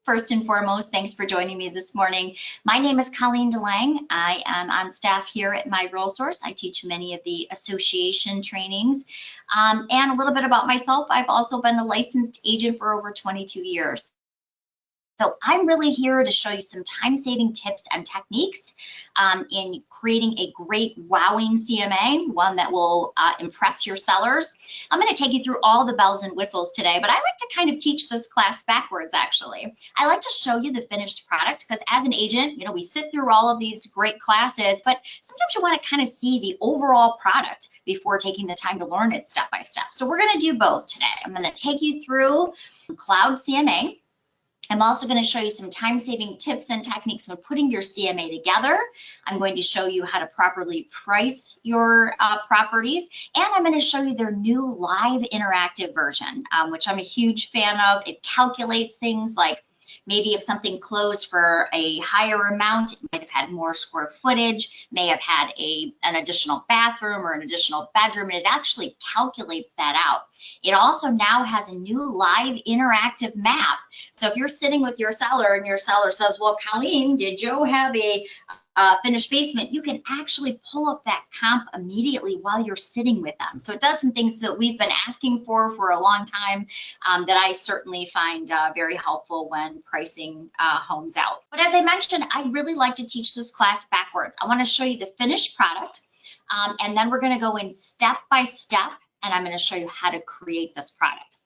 First and foremost, thanks for joining me this morning. My name is Colleen Delange. I am on staff here at MiRealSource. I teach many of the association trainings. And a little bit about myself, I've also been a licensed agent for over 22 years. So I'm really here to show you some time-saving tips and techniques in creating a great wowing CMA, one that will impress your sellers. I'm going to take you through all the bells and whistles today, but I like to kind of teach this class backwards, actually. I like to show you the finished product because as an agent, we sit through all of these great classes, but sometimes you want to kind of see the overall product before taking the time to learn it step by step. So we're going to do both today. I'm going to take you through Cloud Cma. I'm also going to show you some time-saving tips and techniques when putting your CMA together. I'm going to show you how to properly price your properties, and I'm going to show you their new live interactive version, which I'm a huge fan of. It calculates things like maybe if something closed for a higher amount, it might have had more square footage, may have had an additional bathroom or an additional bedroom, and it actually calculates that out. It also now has a new live interactive map. So if you're sitting with your seller and your seller says, well, Colleen, did Joe have a finished basement? You can actually pull up that comp immediately while you're sitting with them. So it does some things that we've been asking for a long time that I certainly find very helpful when pricing homes out. But as I mentioned, I really like to teach this class backwards. I want to show you the finished product, and then we're going to go in step by step, and I'm going to show you how to create this product.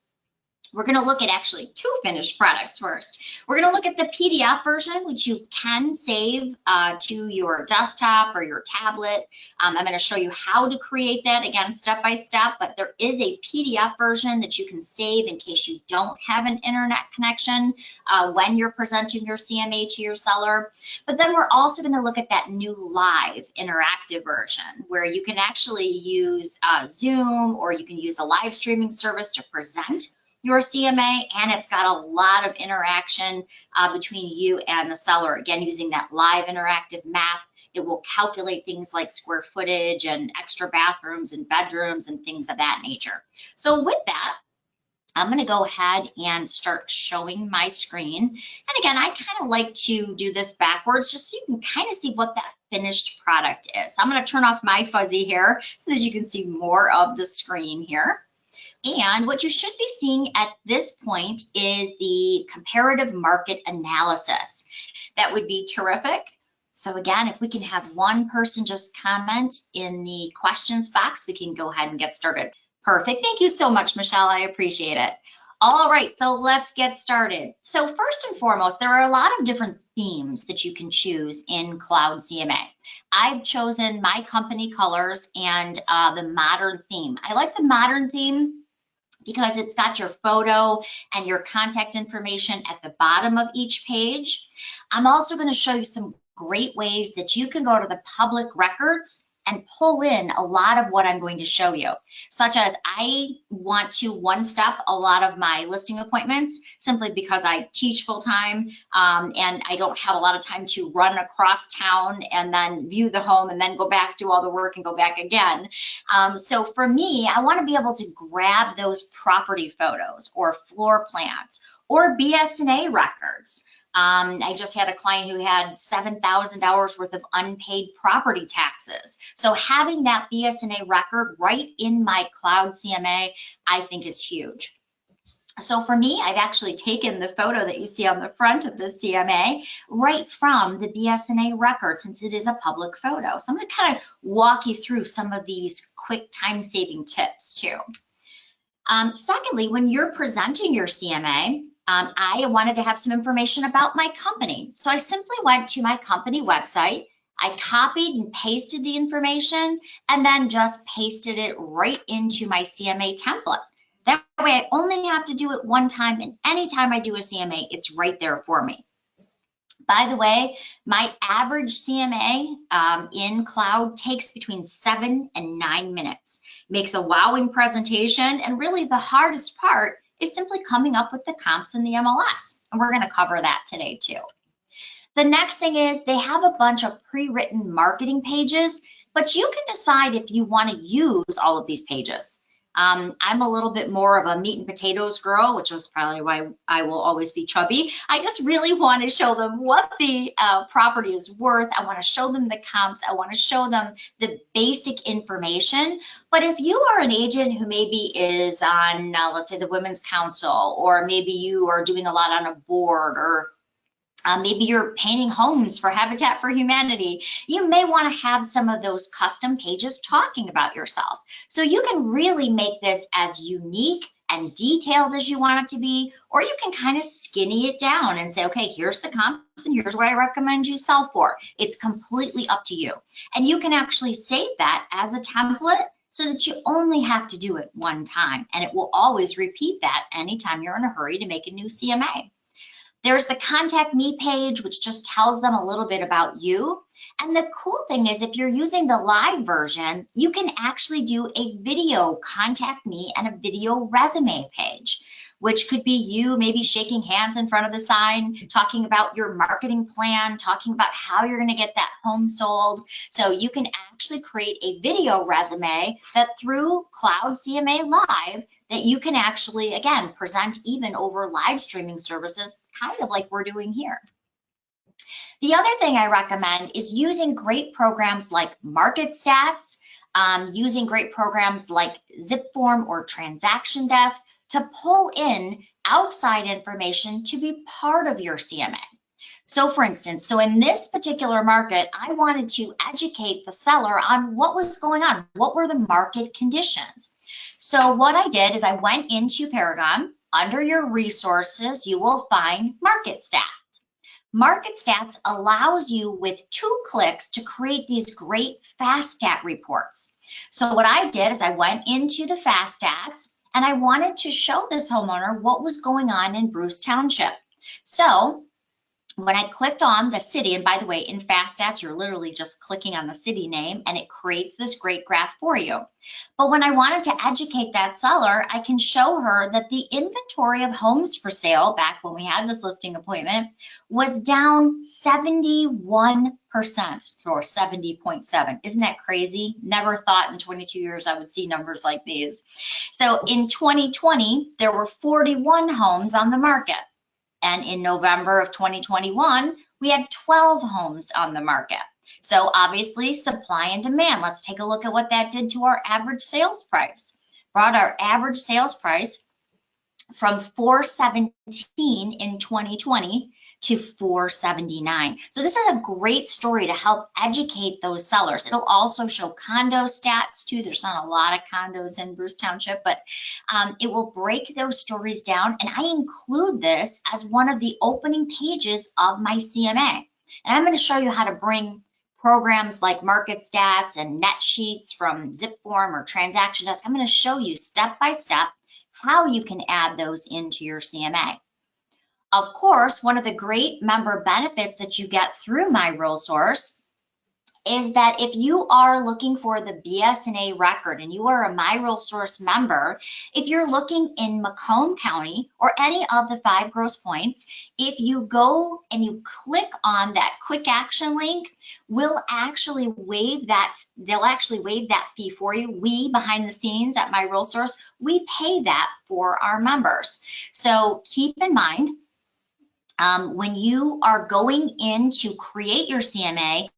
We're going to look at actually two finished products first. We're going to look at the PDF version, which you can save to your desktop or your tablet. I'm going to show you how to create that, again, step by step, but there is a PDF version that you can save in case you don't have an internet connection when you're presenting your CMA to your seller. But then we're also going to look at that new live interactive version where you can actually use Zoom, or you can use a live streaming service to present your CMA, and it's got a lot of interaction between you and the seller. Again, using that live interactive map, it will calculate things like square footage and extra bathrooms and bedrooms and things of that nature. So with that, I'm going to go ahead and start showing my screen. And again, I kind of like to do this backwards just so you can kind of see what that finished product is. I'm going to turn off my fuzzy here so that you can see more of the screen here. And what you should be seeing at this point is the comparative market analysis. That would be terrific. So again, if we can have one person just comment in the questions box, we can go ahead and get started. Perfect. Thank you so much, Michelle. I appreciate it. All right, so let's get started. So first and foremost, there are a lot of different themes that you can choose in Cloud CMA. I've chosen my company colors and the modern theme. I like the modern theme because it's got your photo and your contact information at the bottom of each page. I'm also going to show you some great ways that you can go to the public records and pull in a lot of what I'm going to show you, such as I want to one-step a lot of my listing appointments simply because I teach full-time and I don't have a lot of time to run across town and then view the home and then go back, do all the work and go back again. So for me, I want to be able to grab those property photos or floor plans or BS&A records. I just had a client who had $7,000 worth of unpaid property taxes. So having that BS&A record right in my Cloud CMA, I think is huge. So for me, I've actually taken the photo that you see on the front of the CMA right from the BS&A record since it is a public photo. So I'm going to kind of walk you through some of these quick time-saving tips too. Secondly, when you're presenting your CMA, I wanted to have some information about my company. So I simply went to my company website, I copied and pasted the information, and then just pasted it right into my CMA template. That way I only have to do it one time, and anytime I do a CMA, it's right there for me. By the way, my average CMA in Cloud takes between 7 and 9 minutes. Makes a wowing presentation, and really the hardest part is simply coming up with the comps in the MLS. And we're going to cover that today too. The next thing is they have a bunch of pre-written marketing pages, but you can decide if you want to use all of these pages. I'm a little bit more of a meat and potatoes girl, which is probably why I will always be chubby. I just really want to show them what the property is worth. I want to show them the comps. I want to show them the basic information. But if you are an agent who maybe is on, let's say, the Women's Council, or maybe you are doing a lot on a board, or maybe you're painting homes for Habitat for Humanity, you may want to have some of those custom pages talking about yourself. So you can really make this as unique and detailed as you want it to be, or you can kind of skinny it down and say, okay, here's the comps and here's what I recommend you sell for. It's completely up to you. And you can actually save that as a template so that you only have to do it one time, and it will always repeat that anytime you're in a hurry to make a new CMA. There's the Contact Me page, which just tells them a little bit about you. And the cool thing is, if you're using the live version, you can actually do a video Contact Me and a video resume page, which could be you maybe shaking hands in front of the sign, talking about your marketing plan, talking about how you're going to get that home sold. So you can actually create a video resume that through Cloud CMA Live, that you can actually, again, present even over live streaming services, kind of like we're doing here. The other thing I recommend is using great programs like Market Stats, using great programs like ZipForm or Transaction Desk to pull in outside information to be part of your CMA. So for instance, in this particular market, I wanted to educate the seller on what was going on, what were the market conditions. So what I did is I went into Paragon. Under your resources, you will find Market Stats. Market Stats allows you with 2 clicks to create these great fast stat reports. So what I did is I went into the fast stats and I wanted to show this homeowner what was going on in Bruce Township. So when I clicked on the city, and by the way, in Fast Stats, you're literally just clicking on the city name and it creates this great graph for you. But when I wanted to educate that seller, I can show her that the inventory of homes for sale back when we had this listing appointment was down 71%, or 70.7. Isn't that crazy? Never thought in 22 years I would see numbers like these. So in 2020, there were 41 homes on the market. And in November of 2021, we had 12 homes on the market. So obviously supply and demand. Let's take a look at what that did to our average sales price. Brought our average sales price from $417 in 2020 to $479. So this is a great story to help educate those sellers. It'll also show condo stats too. There's not a lot of condos in Bruce Township, but it will break those stories down. And I include this as one of the opening pages of my CMA. And I'm going to show you how to bring programs like Market Stats and Net Sheets from ZipForm or Transaction Desk. I'm going to show you step by step how you can add those into your CMA. Of course, one of the great member benefits that you get through MiRealSource is that if you are looking for the BS&A record and you are a MiRealSource member, if you're looking in Macomb County or any of the 5 gross points, if you go and you click on that quick action link, we'll actually waive that. They'll actually waive that fee for you. We, behind the scenes at MiRealSource, we pay that for our members. So keep in mind, when you are going in to create your CMA,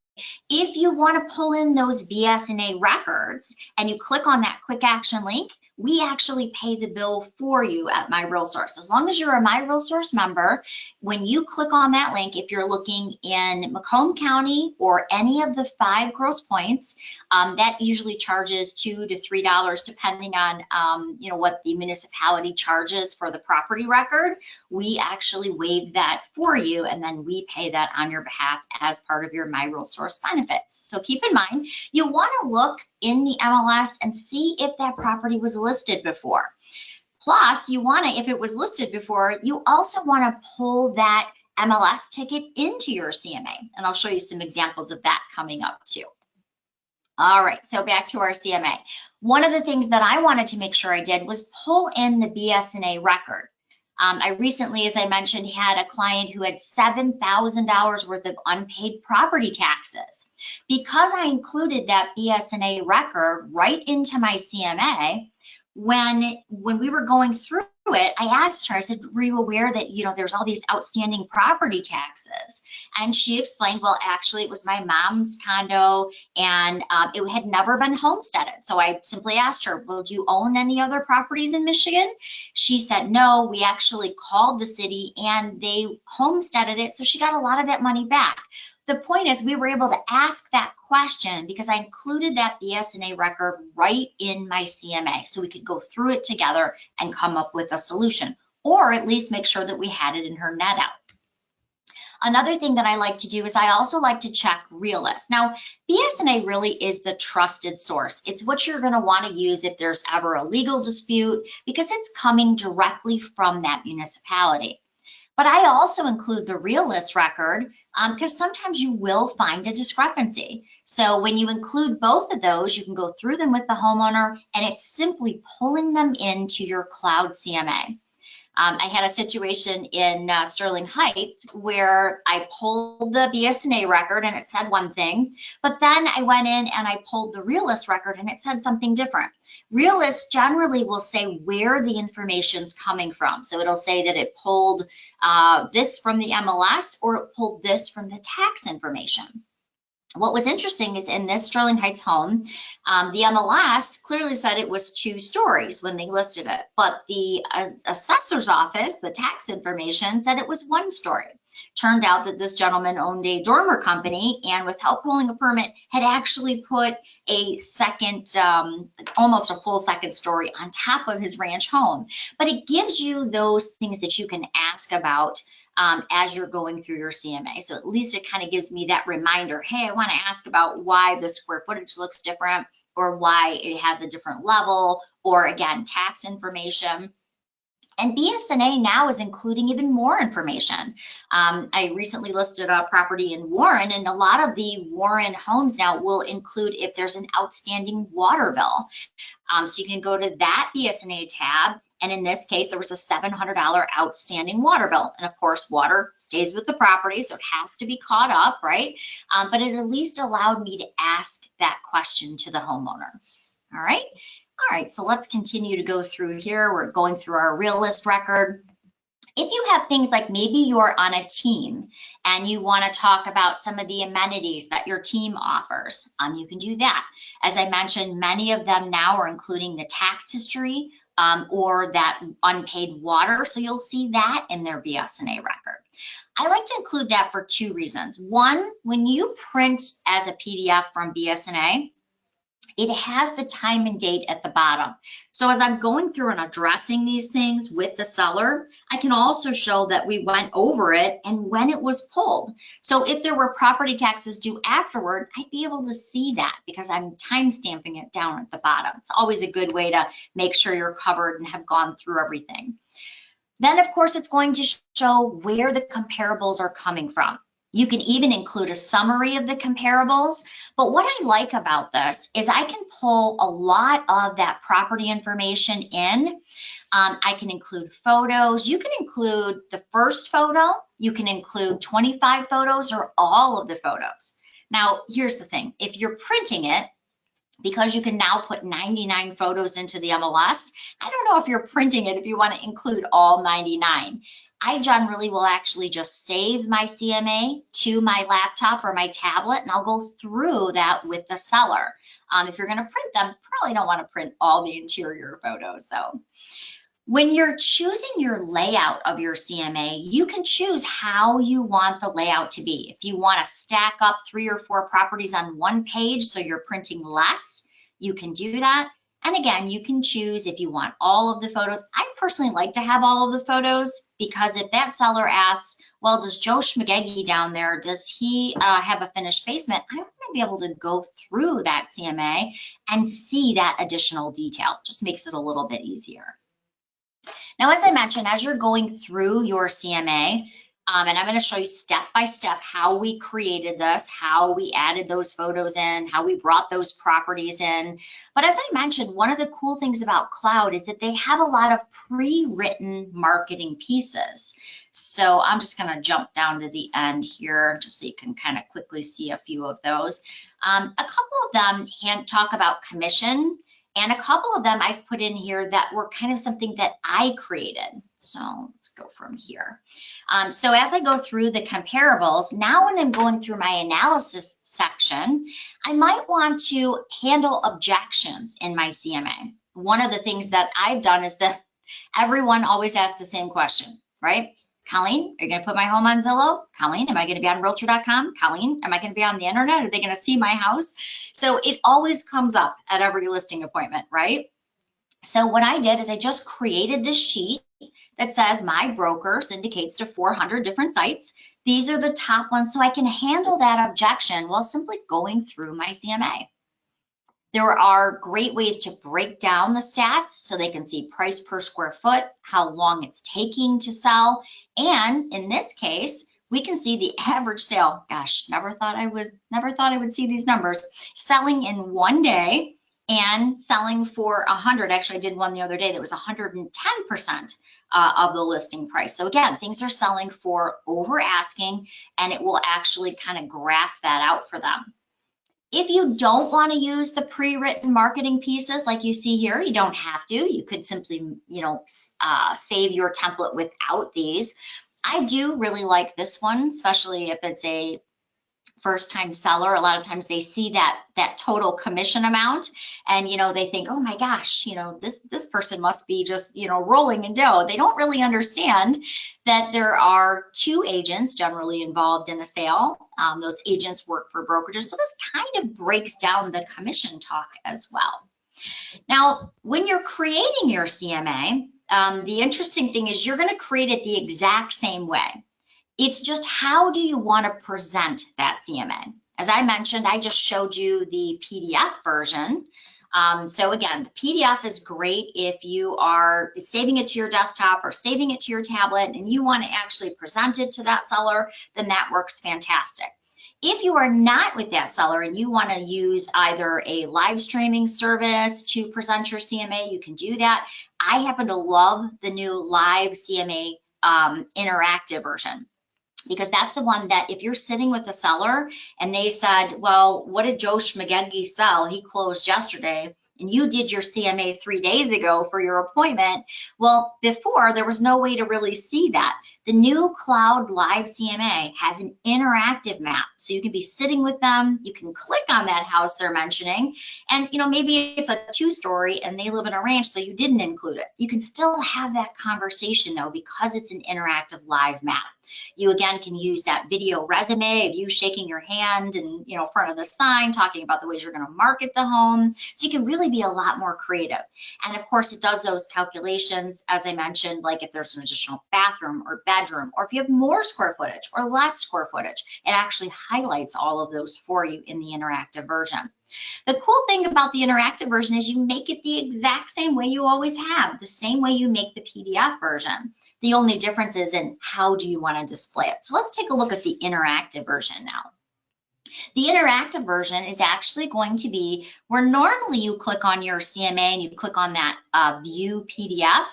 if you want to pull in those BS&A records and you click on that quick action link, we actually pay the bill for you at MiRealSource. As long as you're a MiRealSource member, when you click on that link, if you're looking in Macomb County or any of the 5 gross points, that usually charges $2 to $3 depending on what the municipality charges for the property record. We actually waive that for you, and then we pay that on your behalf as part of your MiRealSource benefits. So keep in mind, you want to look in the MLS and see if that property was listed before. Plus, you want to, if it was listed before, you also want to pull that MLS ticket into your CMA. And I'll show you some examples of that coming up too. All right, so back to our CMA. One of the things that I wanted to make sure I did was pull in the BS&A record. I recently, as I mentioned, had a client who had $7,000 worth of unpaid property taxes. Because I included that BS&A record right into my CMA, when we were going through it, I asked her, I said, were you aware that, there's all these outstanding property taxes? And she explained, well, actually, it was my mom's condo, and it had never been homesteaded. So I simply asked her, well, do you own any other properties in Michigan? She said, no, we actually called the city and they homesteaded it. So she got a lot of that money back. The point is, we were able to ask that question because I included that BS&A record right in my CMA, so we could go through it together and come up with a solution, or at least make sure that we had it in her net out. Another thing that I like to do is I also like to check Realist. Now, BS&A really is the trusted source. It's what you're going to want to use if there's ever a legal dispute, because it's coming directly from that municipality. But I also include the Realist record because sometimes you will find a discrepancy. So when you include both of those, you can go through them with the homeowner, and it's simply pulling them into your Cloud CMA. I had a situation in Sterling Heights where I pulled the BS&A record and it said one thing, but then I went in and I pulled the Realist record and it said something different. Realist generally will say where the information's coming from. So it'll say that it pulled this from the MLS or it pulled this from the tax information. What was interesting is in this Sterling Heights home, the MLS clearly said it was 2 stories when they listed it, but the assessor's office, the tax information, said it was 1 story. Turned out that this gentleman owned a dormer company, and without pulling a permit, had actually put a second, almost a full second story on top of his ranch home. But it gives you those things that you can ask about as you're going through your CMA. So at least it kind of gives me that reminder, hey, I want to ask about why the square footage looks different, or why it has a different level, or again, tax information. And BS&A now is including even more information. I recently listed a property in Warren, and a lot of the Warren homes now will include if there's an outstanding water bill. So you can go to that BS&A tab, and in this case, there was a $700 outstanding water bill. And of course, water stays with the property, so it has to be caught up, right? But it at least allowed me to ask that question to the homeowner. All right. All right, so let's continue to go through here. We're going through our Realist record. If you have things like maybe you're on a team and you want to talk about some of the amenities that your team offers, you can do that. As I mentioned, many of them now are including the tax history or that unpaid water, so you'll see that in their BS&A record. I like to include that for 2 reasons. One, when you print as a PDF from BS&A, it has the time and date at the bottom. So as I'm going through and addressing these things with the seller, I can also show that we went over it and when it was pulled. So if there were property taxes due afterward, I'd be able to see that because I'm time stamping it down at the bottom. It's always a good way to make sure you're covered and have gone through everything. Then, of course, it's going to show where the comparables are coming from. You can even include a summary of the comparables. But what I like about this is I can pull a lot of that property information in. I can include photos. You can include the first photo. You can include 25 photos or all of the photos. Now, here's the thing. If you're printing it, because you can now put 99 photos into the MLS, I don't know if you're printing it if you want to include all 99. I generally will actually just save my CMA to my laptop or my tablet, and I'll go through that with the seller. If you're going to print them, probably don't want to print all the interior photos though. When you're choosing your layout of your CMA, you can choose how you want the layout to be. If you want to stack up 3 or 4 properties on one page so you're printing less, you can do that. And again, you can choose if you want all of the photos. I personally like to have all of the photos because if that seller asks, well, does Joe Schmagegi down there, does he have a finished basement? I want to be able to go through that CMA and see that additional detail. Just makes it a little bit easier. Now, as I mentioned, as you're going through your CMA, and I'm going to show you step by step how we created this, how we added those photos in, how we brought those properties in. But as I mentioned, one of the cool things about Cloud is that they have a lot of pre-written marketing pieces. So I'm just going to jump down to the end here just so you can kind of quickly see a few of those. A couple of them talk about commission And a couple of them I've put in here that were kind of something that I created. So let's go from here. So as I go through the comparables, now when I'm going through my analysis section, I might want to handle objections in my CMA. One of the things that I've done is that everyone always asks the same question, right? Colleen, are you going to put my home on Zillow? Colleen, am I going to be on Realtor.com? Colleen, am I going to be on the internet? Are they going to see my house? So it always comes up at every listing appointment, right? So what I did is I just created this sheet that says my broker syndicates to 400 different sites. These are the top ones, so I can handle that objection while simply going through my CMA. There are great ways to break down the stats so they can see price per square foot, how long it's taking to sell, and in this case, we can see the average sale. Gosh, never thought I would see these numbers. Selling in 1 day and selling for 100. Actually, I did one the other day that was 110% of the listing price. So again, things are selling for over asking, and it will actually kind of graph that out for them. If you don't want to use the pre-written marketing pieces like you see here, you don't have to. You could simply, save your template without these. I do really like this one, especially if it's a first-time seller. A lot of times they see that total commission amount, and they think, oh my gosh, this person must be just rolling in dough. They don't really understand that there are 2 agents generally involved in a sale. Those agents work for brokerages, so this kind of breaks down the commission talk as well. Now, when you're creating your CMA, the interesting thing is you're going to create it the exact same way. It's just how do you want to present that CMA? As I mentioned, I just showed you the PDF version. So again, the PDF is great if you are saving it to your desktop or saving it to your tablet and you want to actually present it to that seller, then that works fantastic. If you are not with that seller and you want to use either a live streaming service to present your CMA, you can do that. I happen to love the new live CMA interactive version, because that's the one that if you're sitting with the seller and they said, well, what did Joe Schmagegi sell? He closed yesterday, and you did your CMA 3 days ago for your appointment. Well, before there was no way to really see that. The new Cloud Live CMA has an interactive map. So you can be sitting with them, you can click on that house they're mentioning, and maybe it's a 2-story and they live in a ranch, so you didn't include it. You can still have that conversation though, because it's an interactive live map. You again can use that video resume of you shaking your hand and front of the sign talking about the ways you're going to market the home. So you can really be a lot more creative. And of course it does those calculations, as I mentioned, like if there's an additional bathroom or bedroom, or if you have more square footage or less square footage, it actually highlights all of those for you in the interactive version. The cool thing about the interactive version is you make it the exact same way you always have, the same way you make the PDF version. The only difference is in how do you want to display it. So let's take a look at the interactive version now. The interactive version is actually going to be where normally you click on your CMA and you click on that View PDF.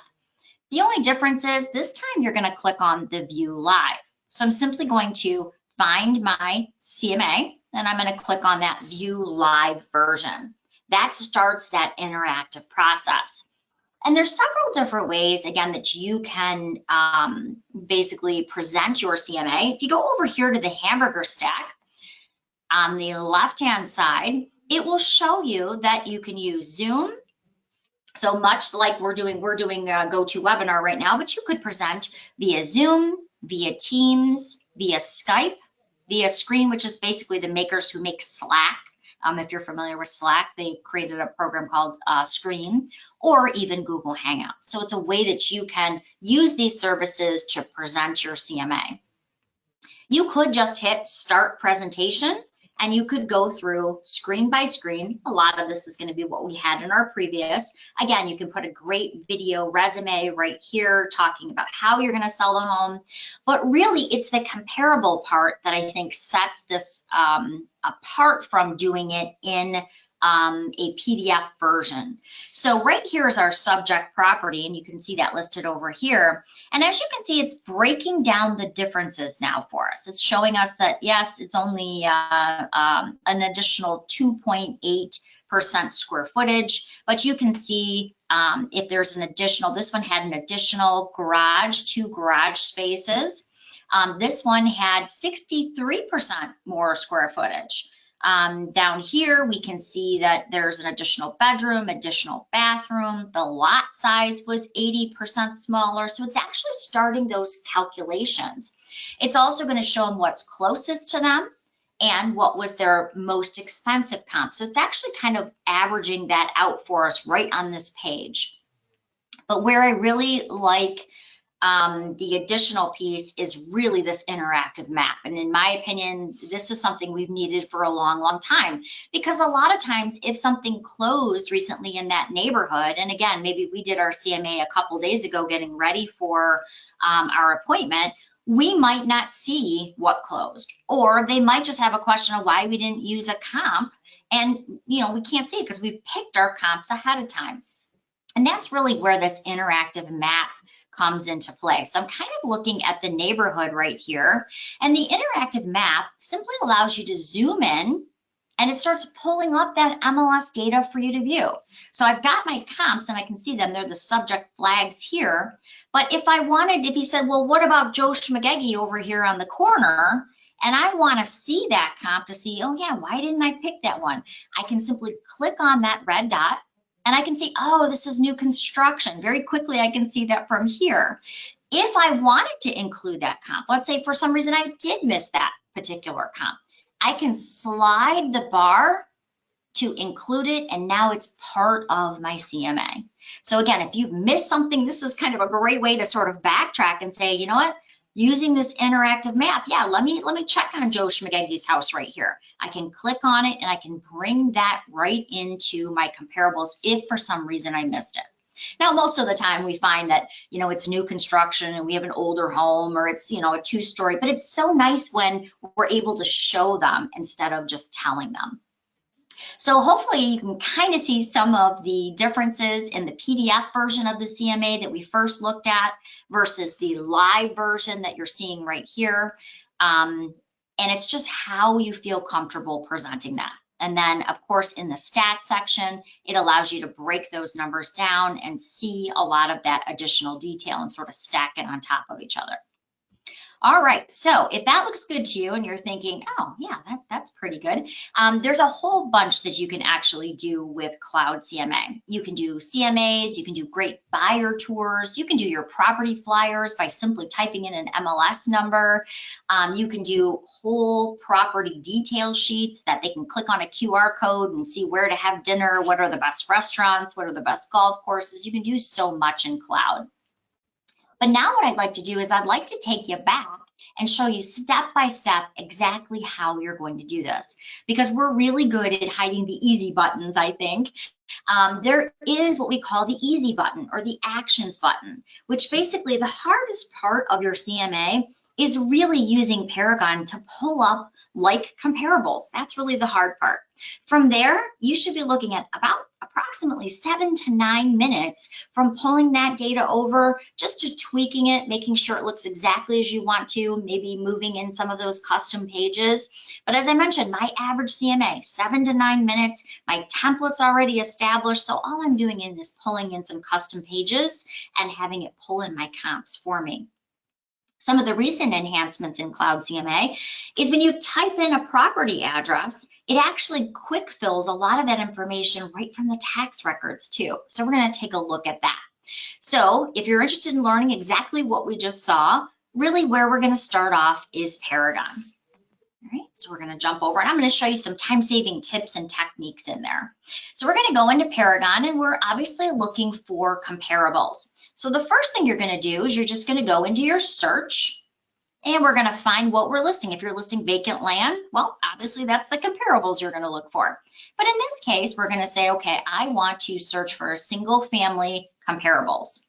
The only difference is this time you're going to click on the View Live. So I'm simply going to find my CMA and I'm going to click on that View Live version. That starts that interactive process. And there's several different ways, again, that you can basically present your CMA. If you go over here to the hamburger stack, on the left-hand side, it will show you that you can use Zoom. So much like we're doing a GoToWebinar right now, but you could present via Zoom, via Teams, via Skype, via Screen, which is basically the makers who make Slack. If you're familiar with Slack, they created a program called Screen, or even Google Hangouts. So it's a way that you can use these services to present your CMA. You could just hit Start Presentation, and you could go through screen by screen. A lot of this is going to be what we had in our previous. Again, you can put a great video resume right here talking about how you're going to sell the home. But really, it's the comparable part that I think sets this apart from doing it in a PDF version. So right here is our subject property, and you can see that listed over here. And as you can see, it's breaking down the differences now for us. It's showing us that, yes, it's only an additional 2.8 percent square footage, but you can see if there's an additional, this one had an additional garage, 2 garage spaces. This one had 63% more square footage. Down here, we can see that there's an additional bedroom, additional bathroom. The lot size was 80% smaller. So it's actually starting those calculations. It's also going to show them what's closest to them and what was their most expensive comp. So it's actually kind of averaging that out for us right on this page. But where I really like the additional piece is really this interactive map. And in my opinion, this is something we've needed for a long, long time, because a lot of times if something closed recently in that neighborhood, and again, maybe we did our CMA a couple days ago getting ready for our appointment, we might not see what closed, or they might just have a question of why we didn't use a comp, and we can't see it because we've picked our comps ahead of time. And that's really where this interactive map comes into play. So I'm kind of looking at the neighborhood right here, and the interactive map simply allows you to zoom in and it starts pulling up that MLS data for you to view. So I've got my comps and I can see them. They're the subject flags here. But if you said, well, what about Joe Schmagegi over here on the corner? And I want to see that comp to see, oh yeah, why didn't I pick that one? I can simply click on that red dot and I can see, oh, this is new construction. Very quickly, I can see that from here. If I wanted to include that comp, let's say for some reason I did miss that particular comp, I can slide the bar to include it, and now it's part of my CMA. So again, if you've missed something, this is kind of a great way to sort of backtrack and say, you know what, using this interactive map, yeah, let me check on Joe Schmagegi's house right here. I can click on it and I can bring that right into my comparables if for some reason I missed it. Now, most of the time we find that, it's new construction and we have an older home, or it's, a 2-story, but it's so nice when we're able to show them instead of just telling them. So hopefully you can kind of see some of the differences in the PDF version of the CMA that we first looked at versus the live version that you're seeing right here. And it's just how you feel comfortable presenting that. And then, of course, in the stats section, it allows you to break those numbers down and see a lot of that additional detail and sort of stack it on top of each other. All right, so if that looks good to you and you're thinking, oh yeah, that's pretty good, there's a whole bunch that you can actually do with Cloud CMA. You can do CMAs, you can do great buyer tours, you can do your property flyers by simply typing in an MLS number. You can do whole property detail sheets that they can click on a QR code and see where to have dinner, what are the best restaurants, what are the best golf courses. You can do so much in Cloud. But now what I'd like to do is I'd like to take you back and show you step by step exactly how you're going to do this, because we're really good at hiding the easy buttons, I think. There is what we call the easy button or the actions button, which basically the hardest part of your CMA is really using Paragon to pull up like comparables. That's really the hard part. From there, you should be looking at about approximately 7 to 9 minutes from pulling that data over, just to tweaking it, making sure it looks exactly as you want to, maybe moving in some of those custom pages. But as I mentioned, my average CMA, 7 to 9 minutes, my template's already established, so all I'm doing is pulling in some custom pages and having it pull in my comps for me. Some of the recent enhancements in Cloud CMA is when you type in a property address, it actually quick fills a lot of that information right from the tax records too. So we're going to take a look at that. So if you're interested in learning exactly what we just saw, really where we're going to start off is Paragon. All right, so we're going to jump over and I'm going to show you some time-saving tips and techniques in there. So we're going to go into Paragon and we're obviously looking for comparables. So the first thing you're going to do is you're just going to go into your search and we're going to find what we're listing. If you're listing vacant land, well, obviously that's the comparables you're going to look for. But in this case, we're going to say, okay, I want to search for single family comparables.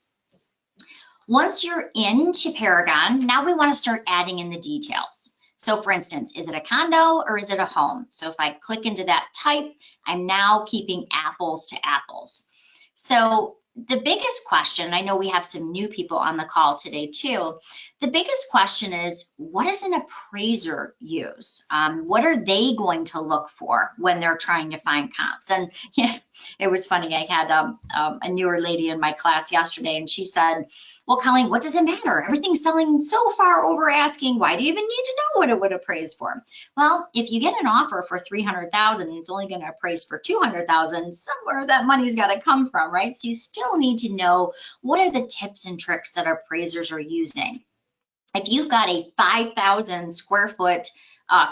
Once you're into Paragon, now we want to start adding in the details. So for instance, is it a condo or is it a home? So if I click into that type, I'm now keeping apples to apples. So the biggest question, I know we have some new people on the call today too. The biggest question is, what does an appraiser use? What are they going to look for when they're trying to find comps? And yeah, it was funny. I had a newer lady in my class yesterday, and she said, well, Colleen, what does it matter? Everything's selling so far over asking. Why do you even need to know what it would appraise for? Well, if you get an offer for $300,000 and it's only going to appraise for $200,000, somewhere that money's got to come from, right? So you still need to know what are the tips and tricks that appraisers are using. If you've got a 5,000 square foot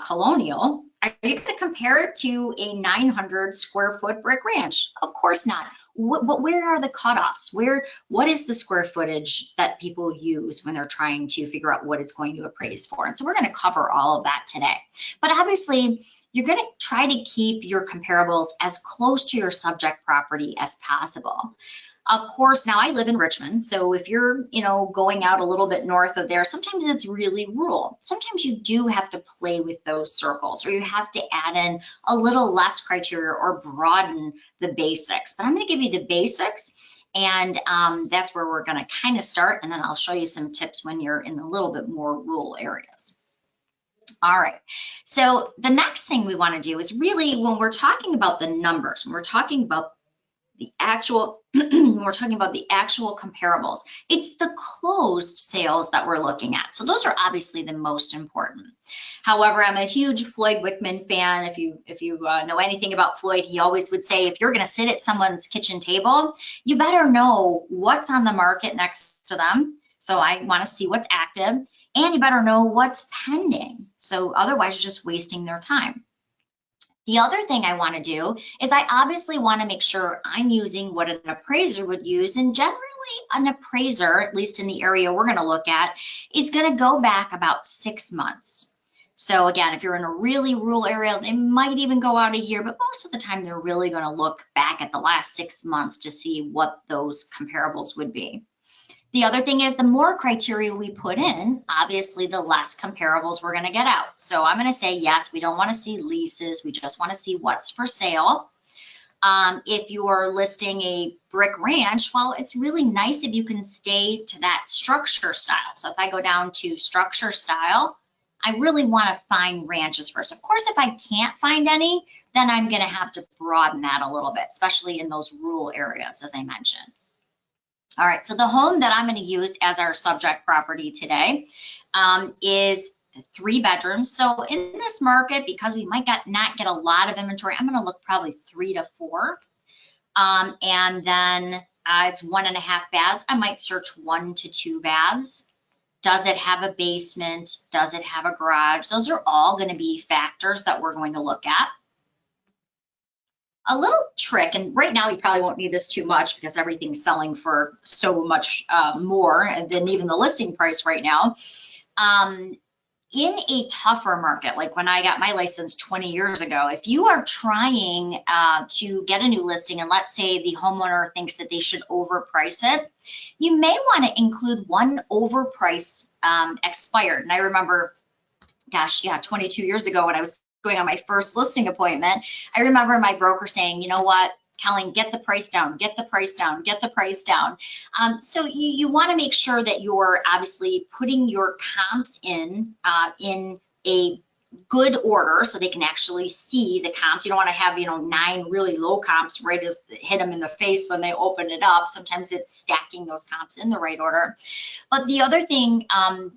colonial, are you going to compare it to a 900 square foot brick ranch? Of course not. But where are the cutoffs? What is the square footage that people use when they're trying to figure out what it's going to appraise for? And so we're going to cover all of that today. But obviously, you're going to try to keep your comparables as close to your subject property as possible. Of course, now I live in Richmond, so if you're, going out a little bit north of there, sometimes it's really rural. Sometimes you do have to play with those circles, or you have to add in a little less criteria or broaden the basics. But I'm going to give you the basics, and that's where we're going to kind of start, and then I'll show you some tips when you're in a little bit more rural areas. All right, so the next thing we want to do is really, when we're talking about the numbers, when we're talking about the actual, when we're talking about the actual comparables, it's the closed sales that we're looking at. So those are obviously the most important. However, I'm a huge Floyd Wickman fan. If you know anything about Floyd, he always would say, if you're going to sit at someone's kitchen table, you better know what's on the market next to them. So I want to see what's active, and you better know what's pending. So otherwise, you're just wasting their time. The other thing I want to do is I obviously want to make sure I'm using what an appraiser would use, and generally an appraiser, at least in the area we're going to look at, is going to go back about 6 months. So again, if you're in a really rural area, they might even go out a year, but most of the time they're really going to look back at the last 6 months to see what those comparables would be. The other thing is, the more criteria we put in, obviously the less comparables we're going to get out. So I'm going to say, yes, we don't want to see leases. We just want to see what's for sale. If you're listing a brick ranch, well, it's really nice if you can stay to that structure style. So if I go down to structure style, I really want to find ranches first. Of course, if I can't find any, then I'm going to have to broaden that a little bit, especially in those rural areas, as I mentioned. All right, so the home that I'm going to use as our subject property today is 3 bedrooms. So in this market, because we might not get a lot of inventory, I'm going to look probably 3 to 4. And then it's 1.5 baths. I might search 1 to 2 baths. Does it have a basement? Does it have a garage? Those are all going to be factors that we're going to look at. A little trick, and right now you probably won't need this too much because everything's selling for so much more than even the listing price right now. In a tougher market, like when I got my license 20 years ago, if you are trying to get a new listing, and let's say the homeowner thinks that they should overprice it, you may want to include one overprice expired. And I remember, gosh, yeah, 22 years ago when I was going on my first listing appointment, I remember my broker saying, you know what, Colleen, get the price down, get the price down, get the price down. So you want to make sure that you're obviously putting your comps in a good order so they can actually see the comps. You don't want to have, 9 really low comps right as hit them in the face when they open it up. Sometimes it's stacking those comps in the right order. But the other thing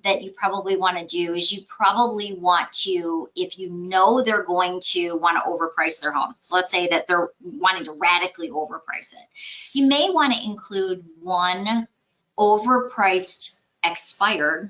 that you probably want to do is you probably want to, if you know they're going to want to overprice their home, so let's say that they're wanting to radically overprice it, you may want to include one overpriced expired.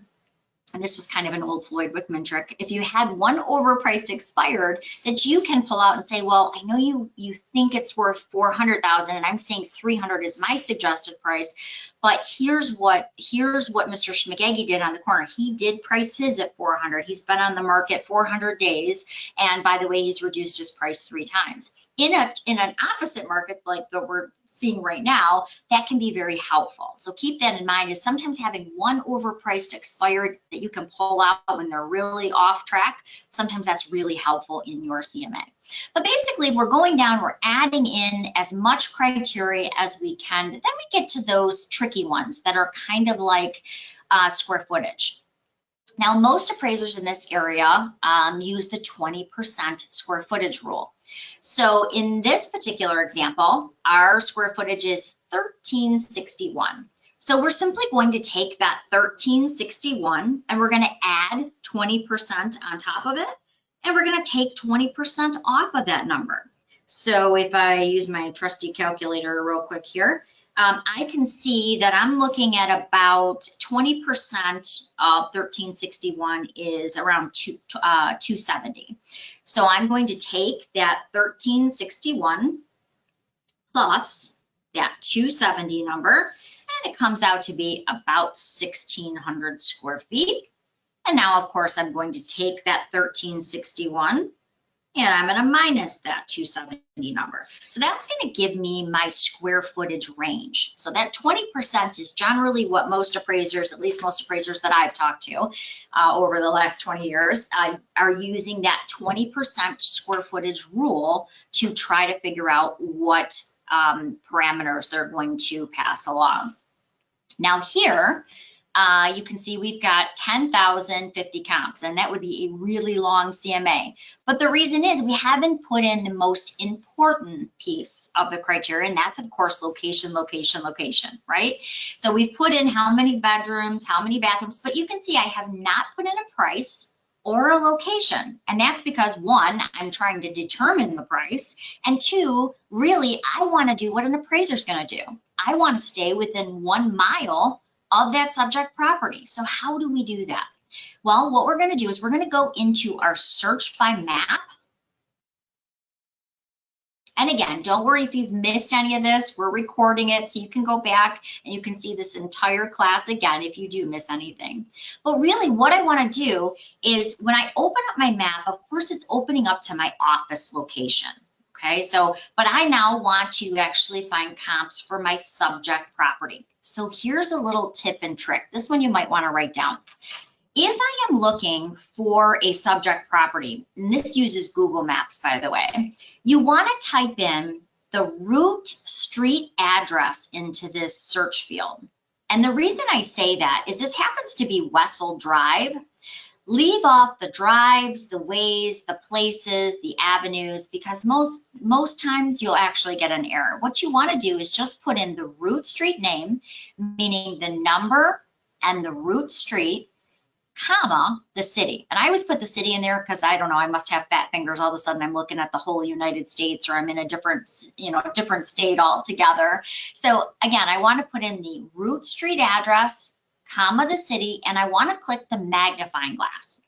And this was kind of an old Floyd Wickman trick. If you had one overpriced expired that you can pull out and say, well, I know you think it's worth $400,000, and I'm saying $300 is my suggested price, but here's what Mr. Schmagegi did on the corner. He did price his at $400. He's been on the market 400 days, and by the way, he's reduced his price 3 times. in an opposite market like that we're seeing right now, that can be very helpful. So keep that in mind, is sometimes having one overpriced expired that you can pull out when they're really off track, sometimes that's really helpful in your CMA. But basically, we're going down, we're adding in as much criteria as we can, but then we get to those tricky ones that are kind of like square footage. Now, most appraisers in this area use the 20% square footage rule. So in this particular example, our square footage is 1361. So we're simply going to take that 1361 and we're going to add 20% on top of it, and we're going to take 20% off of that number. So if I use my trusty calculator real quick here, I can see that I'm looking at about 20% of 1361 is around 270. So I'm going to take that 1361 plus that 270 number, and it comes out to be about 1,600 square feet. And now, of course, I'm going to take that 1361 and I'm going to minus that 270 number. So that's going to give me my square footage range. So that 20% is generally what most appraisers, at least most appraisers that I've talked to over the last 20 years, are using that 20% square footage rule to try to figure out what parameters they're going to pass along. Now here, you can see we've got 10,050 comps, and that would be a really long CMA. But the reason is we haven't put in the most important piece of the criteria, and that's, of course, location, location, location, right? So we've put in how many bedrooms, how many bathrooms, but you can see I have not put in a price or a location. And that's because, one, I'm trying to determine the price, and two, really, I want to do what an appraiser is going to do. I want to stay within 1 mile of that subject property. So how do we do that? Well, what we're going to do is we're going to go into our search by map. And again, don't worry if you've missed any of this. We're recording it so you can go back and you can see this entire class again if you do miss anything. But really what I want to do is when I open up my map, of course it's opening up to my office location. Okay, so, but I now want to actually find comps for my subject property. So here's a little tip and trick. This one you might want to write down. If I am looking for a subject property, and this uses Google Maps, by the way, you want to type in the route street address into this search field. And the reason I say that is this happens to be Wessel Drive. Leave off the drives, the ways, the places, the avenues, because most times you'll actually get an error. What you want to do is just put in the route street name, meaning the number and the route street, comma, the city. And I always put the city in there because I don't know, I must have fat fingers. All of a sudden I'm looking at the whole United States, or I'm in a different, different state altogether. So again, I want to put in the route street address, comma, the city, and I want to click the magnifying glass.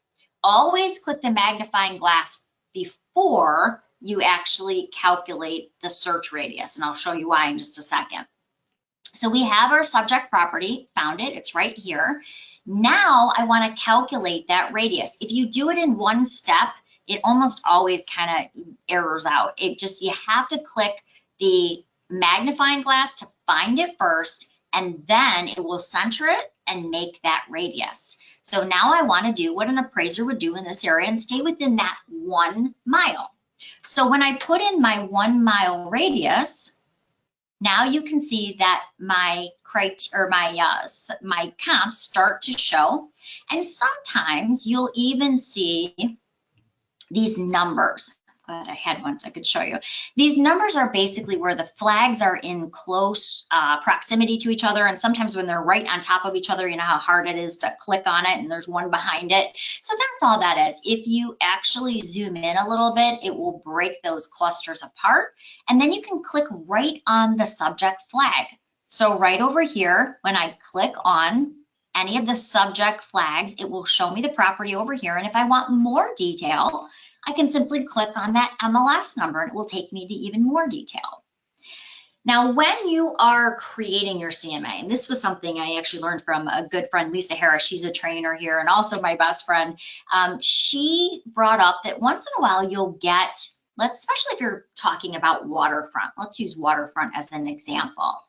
Always click the magnifying glass before you actually calculate the search radius, and I'll show you why in just a second. So we have our subject property, found it, it's right here. Now I want to calculate that radius. If you do it in one step, it almost always kind of errors out. You have to click the magnifying glass to find it first, and then it will center it and make that radius. So now I want to do what an appraiser would do in this area and stay within that 1 mile. So when I put in my 1 mile radius, now you can see that my comps start to show, and sometimes you'll even see these numbers. Glad I had one so I could show you. These numbers are basically where the flags are in close proximity to each other, and sometimes when they're right on top of each other, you know how hard it is to click on it and there's one behind it. So that's all that is. If you actually zoom in a little bit, it will break those clusters apart, and then you can click right on the subject flag. So right over here, when I click on any of the subject flags, it will show me the property over here, and if I want more detail, I can simply click on that MLS number and it will take me to even more detail. Now, when you are creating your CMA, and this was something I actually learned from a good friend, Lisa Harris, she's a trainer here and also my best friend, she brought up that once in a while you'll get especially if you're talking about waterfront. Let's use waterfront as an example.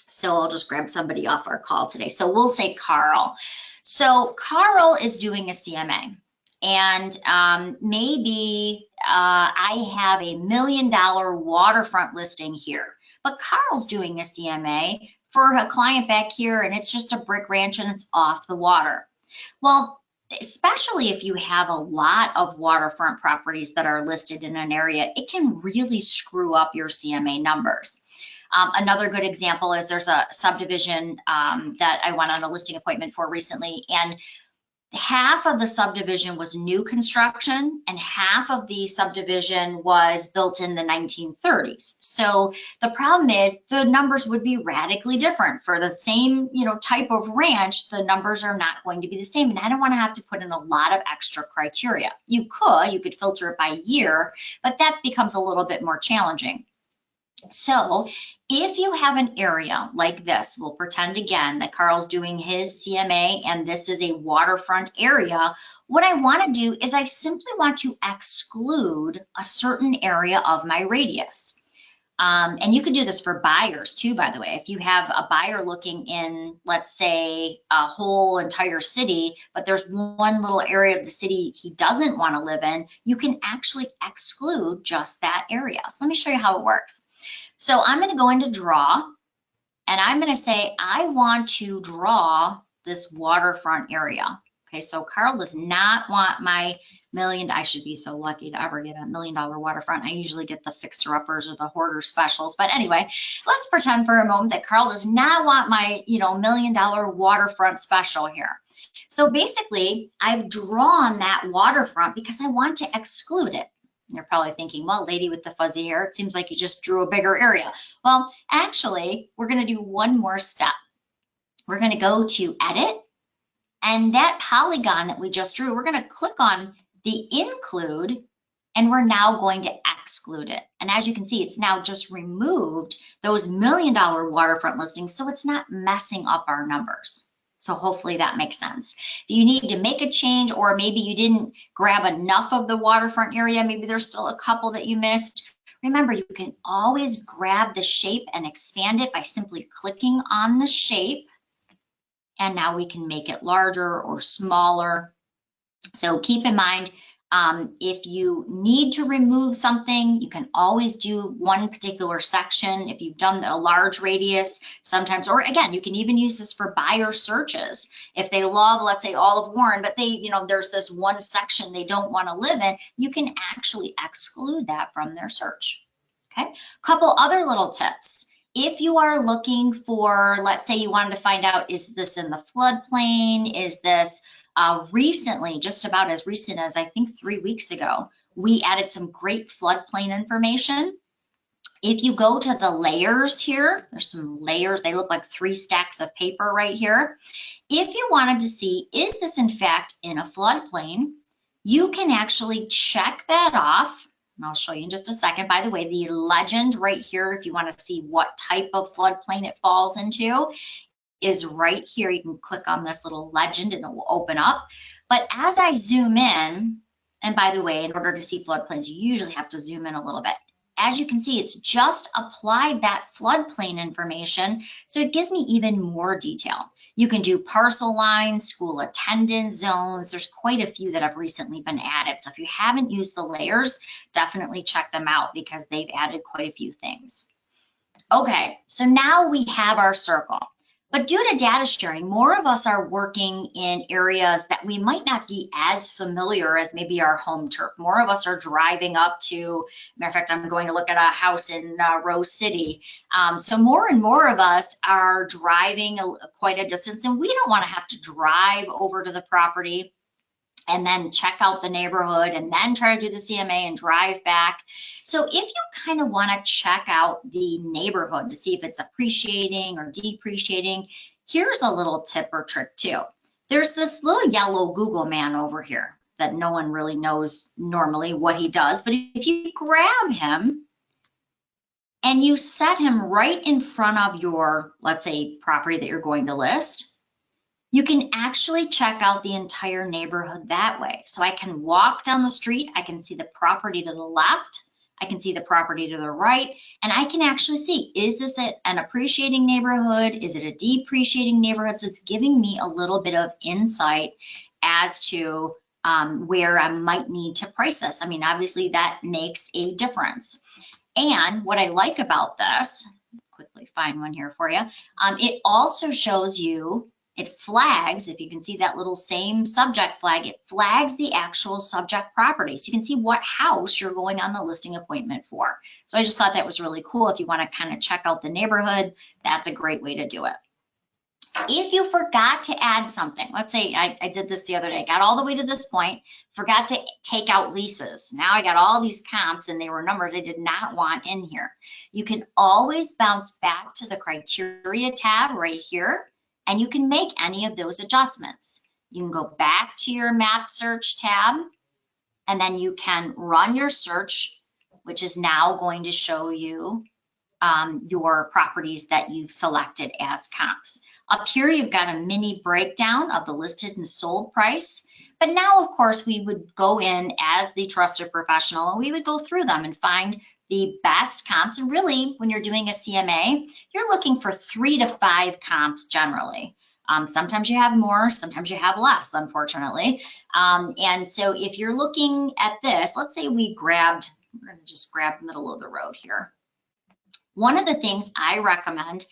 So I'll just grab somebody off our call today. So we'll say Carl. So Carl is doing a CMA, and maybe I have $1 million waterfront listing here, but Carl's doing a CMA for a client back here, and it's just a brick ranch and it's off the water. Well, especially if you have a lot of waterfront properties that are listed in an area, it can really screw up your CMA numbers. Another good example is there's a subdivision that I went on a listing appointment for recently, and half of the subdivision was new construction and half of the subdivision was built in the 1930s. So the problem is the numbers would be radically different. For the same, type of ranch, the numbers are not going to be the same, and I don't want to have to put in a lot of extra criteria. You could filter it by year, but that becomes a little bit more challenging. So if you have an area like this, we'll pretend again that Carl's doing his CMA and this is a waterfront area. What I want to do is I simply want to exclude a certain area of my radius. And you can do this for buyers too, by the way. If you have a buyer looking in, let's say, a whole entire city, but there's one little area of the city he doesn't want to live in, you can actually exclude just that area. So let me show you how it works. So I'm going to go into draw, and I'm going to say I want to draw this waterfront area. Okay, so Carl does not want my million. I should be so lucky to ever get a $1 million waterfront. I usually get the fixer-uppers or the hoarder specials. But anyway, let's pretend for a moment that Carl does not want my, $1 million waterfront special here. So basically, I've drawn that waterfront because I want to exclude it. You're probably thinking, well, lady with the fuzzy hair, it seems like you just drew a bigger area. Well, actually, we're going to do one more step. We're going to go to Edit, and that polygon that we just drew, we're going to click on the Include, and we're now going to exclude it. And as you can see, it's now just removed those $1 million waterfront listings, so it's not messing up our numbers. So hopefully that makes sense. If you need to make a change, or maybe you didn't grab enough of the waterfront area, maybe there's still a couple that you missed. Remember, you can always grab the shape and expand it by simply clicking on the shape. And now we can make it larger or smaller. So keep in mind, if you need to remove something, you can always do one particular section. If you've done a large radius, sometimes, or again, you can even use this for buyer searches. If they love, let's say, Olive Warren, but they, there's this one section they don't want to live in, you can actually exclude that from their search. Okay, couple other little tips. If you are looking for, let's say you wanted to find out, is this in the floodplain? Is this recently, just about as recent as I think 3 weeks ago, we added some great floodplain information. If you go to the layers here, there's some layers. They look like 3 stacks of paper right here. If you wanted to see, is this in fact in a floodplain, you can actually check that off. And I'll show you in just a second. By the way, the legend right here, if you want to see what type of floodplain it falls into, is right here. You can click on this little legend and it will open up. But as I zoom in, and by the way, in order to see floodplains, you usually have to zoom in a little bit. As you can see, it's just applied that floodplain information, so it gives me even more detail. You can do parcel lines, school attendance zones. There's quite a few that have recently been added. So if you haven't used the layers, definitely check them out because they've added quite a few things. Okay, so now we have our circle. But due to data sharing, more of us are working in areas that we might not be as familiar as maybe our home turf. More of us are driving up to, matter of fact, I'm going to look at a house in Rose City. So more and more of us are driving quite a distance, and we don't want to have to drive over to the property and then check out the neighborhood and then try to do the CMA and drive back. So if you kind of want to check out the neighborhood to see if it's appreciating or depreciating, here's a little tip or trick too. There's this little yellow Google man over here that no one really knows normally what he does, but if you grab him and you set him right in front of your, let's say, property that you're going to list, You can actually check out the entire neighborhood that way. So I can walk down the street, I can see the property to the left, I can see the property to the right, and I can actually see, is this an appreciating neighborhood? Is it a depreciating neighborhood? So it's giving me a little bit of insight as to where I might need to price this. I mean, obviously that makes a difference. And what I like about this, quickly find one here for you, it also shows you, it flags, if you can see that little same subject flag, it flags the actual subject property. So you can see what house you're going on the listing appointment for. So I just thought that was really cool. If you want to kind of check out the neighborhood, that's a great way to do it. If you forgot to add something, let's say I did this the other day, got all the way to this point, forgot to take out leases. Now I got all these comps and they were numbers I did not want in here. You can always bounce back to the criteria tab right here, and you can make any of those adjustments. You can go back to your map search tab, and then you can run your search, which is now going to show you your properties that you've selected as comps. Up here, you've got a mini breakdown of the listed and sold price. But now, of course, we would go in as the trusted professional and we would go through them and find the best comps. And really, when you're doing a CMA, you're looking for 3 to 5 comps generally. Sometimes you have more, sometimes you have less, unfortunately. And so if you're looking at this, let's say we're going to just grab middle of the road here. One of the things I recommend,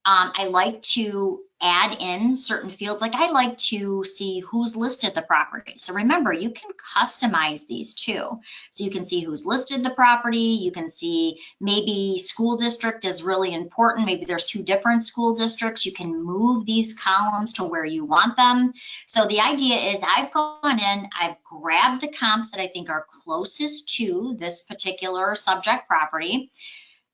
I like to add in certain fields. Like I like to see who's listed the property. So remember, you can customize these too. So you can see who's listed the property. You can see maybe school district is really important. Maybe there's 2 different school districts. You can move these columns to where you want them. So the idea is I've gone in, I've grabbed the comps that I think are closest to this particular subject property.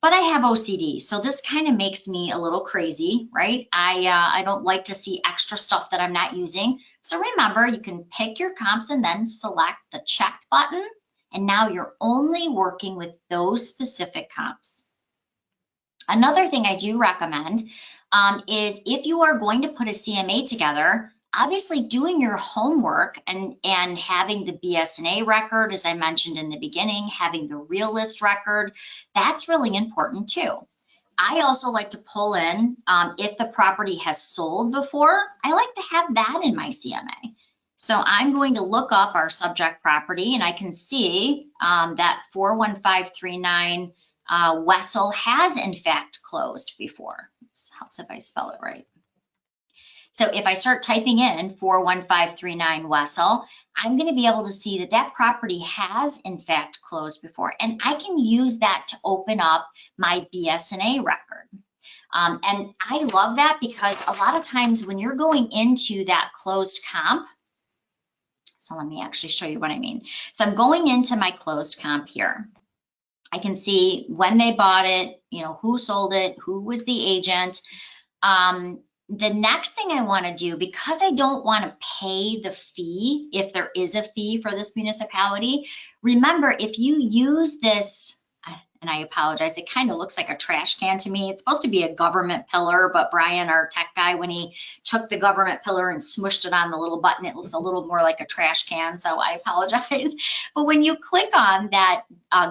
But I have OCD, so this kind of makes me a little crazy, right? I don't like to see extra stuff that I'm not using. So remember, you can pick your comps and then select the check button, and now you're only working with those specific comps. Another thing I do recommend is if you are going to put a CMA together, obviously doing your homework and having the BSNA record, as I mentioned in the beginning, having the realist record, that's really important too. I also like to pull in, if the property has sold before, I like to have that in my CMA. So I'm going to look up our subject property and I can see that 41539 Wessel has in fact closed before. Oops, helps if I spell it right. So if I start typing in 41539 Wessel, I'm going to be able to see that that property has in fact closed before, and I can use that to open up my BSNA record. And I love that because a lot of times when you're going into that closed comp, so let me actually show you what I mean. So I'm going into my closed comp here. I can see when they bought it, you know, who sold it, who was the agent. The next thing I want to do, because I don't want to pay the fee, if there is a fee for this municipality, remember if you use this, and I apologize, it kind of looks like a trash can to me. It's supposed to be a government pillar, but Brian, our tech guy, when he took the government pillar and smushed it on the little button, it looks a little more like a trash can, so I apologize. But when you click on that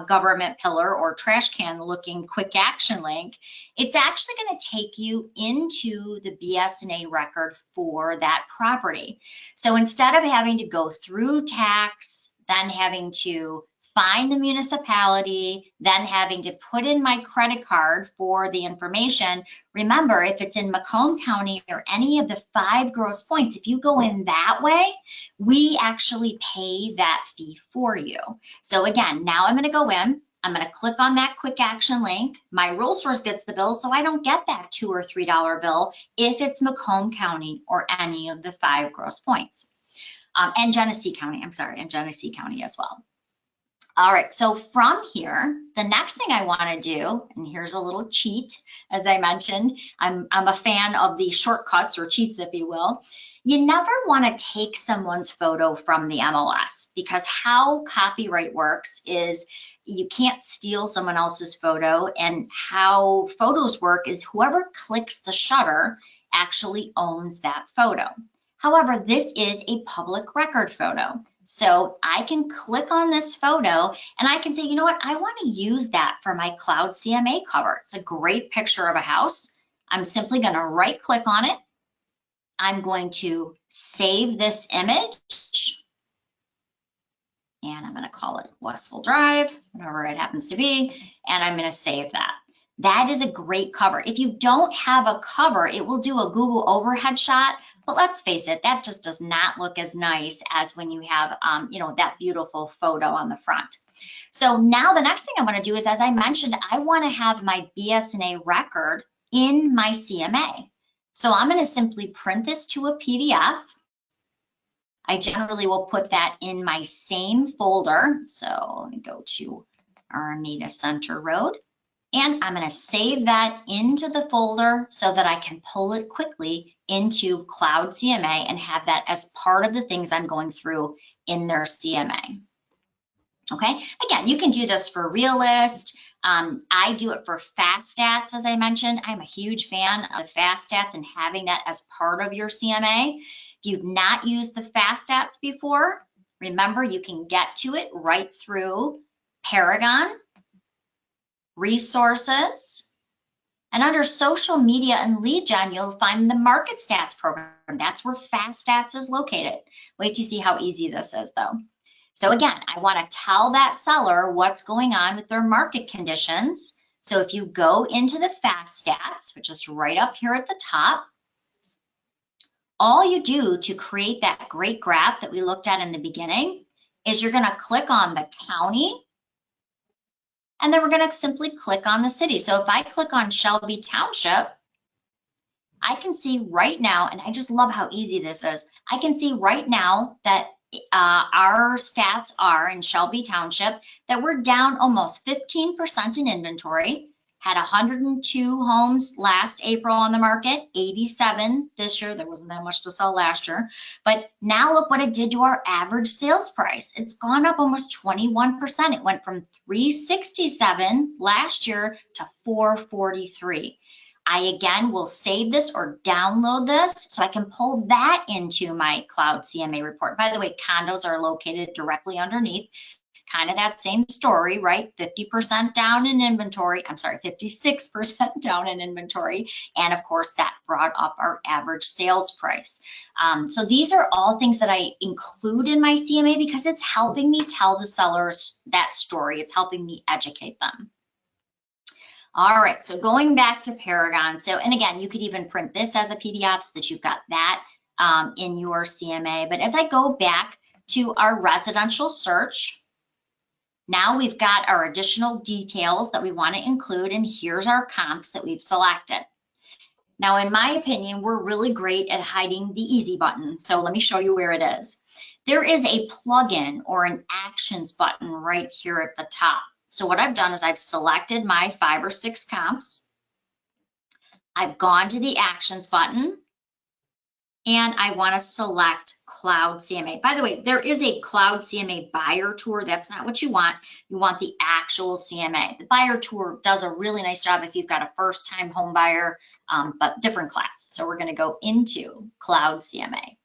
government pillar or trash can looking quick action link, it's actually going to take you into the BSNA record for that property. So instead of having to go through tax, then having to find the municipality, then having to put in my credit card for the information, remember, if it's in Macomb County or any of the 5 gross points, if you go in that way, we actually pay that fee for you. So again, now I'm going to go in. I'm going to click on that quick action link. My RealSource gets the bill, so I don't get that $2 or $3 bill if it's Macomb County or any of the 5 gross points. And Genesee County, I'm sorry, and Genesee County as well. All right, so from here, the next thing I want to do, and here's a little cheat, as I mentioned, I'm a fan of the shortcuts or cheats, if you will. You never want to take someone's photo from the MLS, because how copyright works is you can't steal someone else's photo, and how photos work is whoever clicks the shutter actually owns that photo. However, this is a public record photo. So I can click on this photo and I can say, you know what, I want to use that for my Cloud CMA cover. It's a great picture of a house. I'm simply going to right click on it. I'm going to save this image and I'm going to call it Westfield Drive, whatever it happens to be, and I'm going to save that. That is a great cover. If you don't have a cover, it will do a Google overhead shot, but let's face it, that just does not look as nice as when you have, you know, that beautiful photo on the front. So now the next thing I want to do is, as I mentioned, I want to have my BSNA record in my CMA. So I'm going to simply print this to a PDF. I generally will put that in my same folder. So let me go to Armada Center Road. And I'm going to save that into the folder so that I can pull it quickly into Cloud CMA and have that as part of the things I'm going through in their CMA. Okay, again, you can do this for Realist. I do it for Fast Stats, as I mentioned. I'm a huge fan of Fast Stats and having that as part of your CMA. If you've not used the Fast Stats before, remember you can get to it right through Paragon, Resources, and under Social Media and Lead Gen, you'll find the Market Stats program. That's where Fast Stats is located. Wait to see how easy this is, though. So again, I want to tell that seller what's going on with their market conditions. So if you go into the Fast Stats, which is right up here at the top, all you do to create that great graph that we looked at in the beginning is you're going to click on the county, and then we're going to simply click on the city. So if I click on Shelby Township, I can see right now, and I just love how easy this is, I can see right now that our stats are in Shelby Township that we're down almost 15% in inventory, had 102 homes last April on the market, 87 this year. There wasn't that much to sell last year. But now look what it did to our average sales price. It's gone up almost 21%. It went from $367 last year to $443. I again will save this or download this so I can pull that into my Cloud CMA report. By the way, condos are located directly underneath. Kind of that same story, right? 50% down in inventory. I'm sorry, 56% down in inventory. And of course, that brought up our average sales price. So these are all things that I include in my CMA because it's helping me tell the sellers that story. It's helping me educate them. All right, so going back to Paragon. So, and again, you could even print this as a PDF so that you've got that in your CMA. But as I go back to our residential search, now we've got our additional details that we want to include, and here's our comps that we've selected. Now, in my opinion, we're really great at hiding the easy button. So let me show you where it is. There is a plugin or an actions button right here at the top. So what I've done is I've selected my 5 or 6 comps. I've gone to the actions button and I want to select Cloud CMA. By the way, there is a Cloud CMA buyer tour. That's not what you want. You want the actual CMA. The buyer tour does a really nice job if you've got a first-time home buyer, but different class. So we're going to go into Cloud CMA.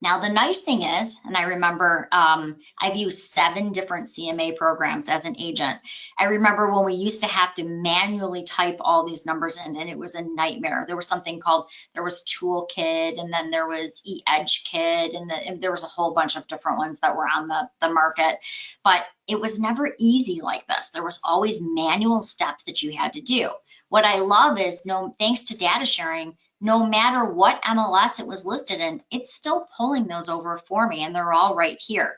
Now, the nice thing is, and I remember I've used 7 different CMA programs as an agent. I remember when we used to have to manually type all these numbers in, and it was a nightmare. There was something called, there was Toolkit, and then there was eEdgeKit, and there was a whole bunch of different ones that were on the market. But it was never easy like this. There was always manual steps that you had to do. What I love is, thanks to data sharing, no matter what MLS it was listed in, it's still pulling those over for me, and they're all right here.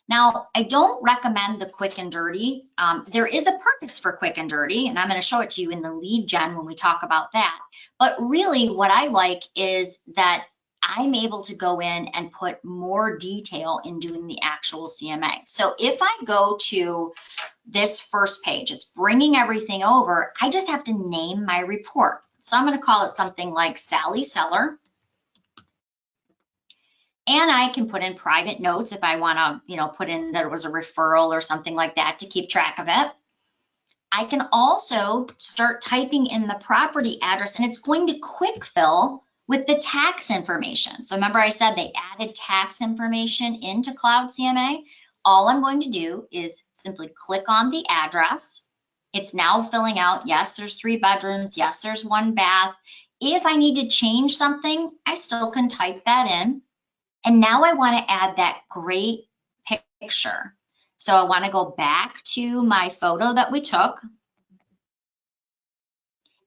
Now, I don't recommend the quick and dirty. There is a purpose for quick and dirty, and I'm going to show it to you in the lead gen when we talk about that. But really, what I like is that I'm able to go in and put more detail in doing the actual CMA. So if I go to this first page, it's bringing everything over. I just have to name my report. So I'm going to call it something like Sally Seller. And I can put in private notes if I want to, put in that it was a referral or something like that to keep track of it. I can also start typing in the property address, and it's going to quick fill with the tax information. So remember I said they added tax information into Cloud CMA. All I'm going to do is simply click on the address. It's now filling out, yes, there's 3 bedrooms, yes, there's 1 bath. If I need to change something, I still can type that in. And now I want to add that great picture. So I want to go back to my photo that we took.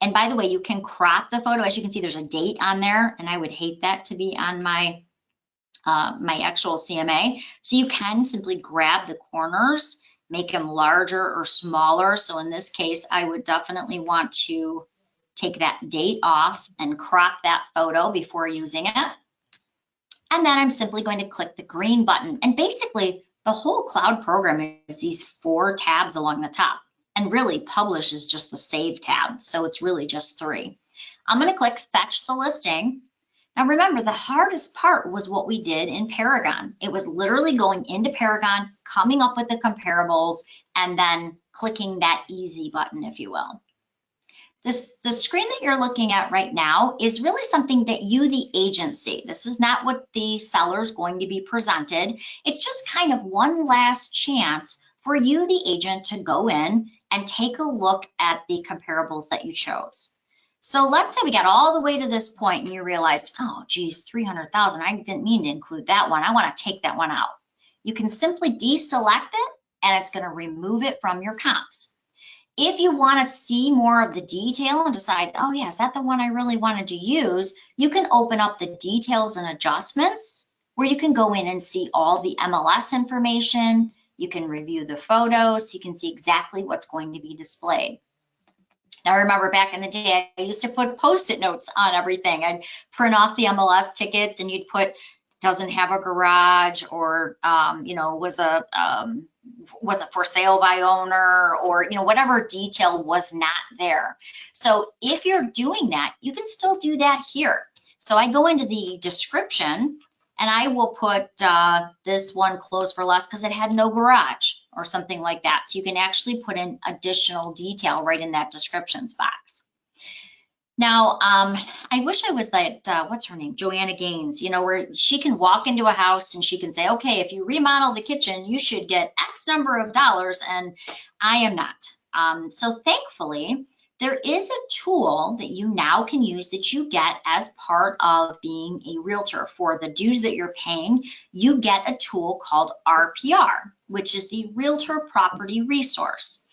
And by the way, you can crop the photo. As you can see, there's a date on there, and I would hate that to be on my my actual CMA. So you can simply grab the corners, make them larger or smaller. So in this case, I would definitely want to take that date off and crop that photo before using it. And then I'm simply going to click the green button. And basically, the whole Cloud program is these 4 tabs along the top. And really, Publish is just the Save tab. So it's really just 3. I'm going to click Fetch the Listing. Now remember, the hardest part was what we did in Paragon. It was literally going into Paragon, coming up with the comparables, and then clicking that easy button, if you will. The screen that you're looking at right now is really something that you, the agent, see. This is not what the seller is going to be presented. It's just kind of one last chance for you, the agent, to go in and take a look at the comparables that you chose. So let's say we got all the way to this point and you realized, oh, geez, 300,000, I didn't mean to include that one. I want to take that one out. You can simply deselect it and it's going to remove it from your comps. If you want to see more of the detail and decide, oh yeah, is that the one I really wanted to use, you can open up the details and adjustments where you can go in and see all the MLS information. You can review the photos. You can see exactly what's going to be displayed. Now, remember back in the day, I used to put Post-it notes on everything. I'd print off the MLS tickets and you'd put, doesn't have a garage, or, you know, was a for sale by owner, or, you know, whatever detail was not there. So if you're doing that, you can still do that here. So I go into the description and I will put this one closed for less because it had no garage or something like that. So you can actually put in additional detail right in that descriptions box. Now, I wish I was that, what's her name? Joanna Gaines, you know, where she can walk into a house and she can say, okay, if you remodel the kitchen, you should get X number of dollars, and I am not. So thankfully, there is a tool that you now can use that you get as part of being a realtor. For the dues that you're paying, you get a tool called RPR, which is the Realtor Property Resource.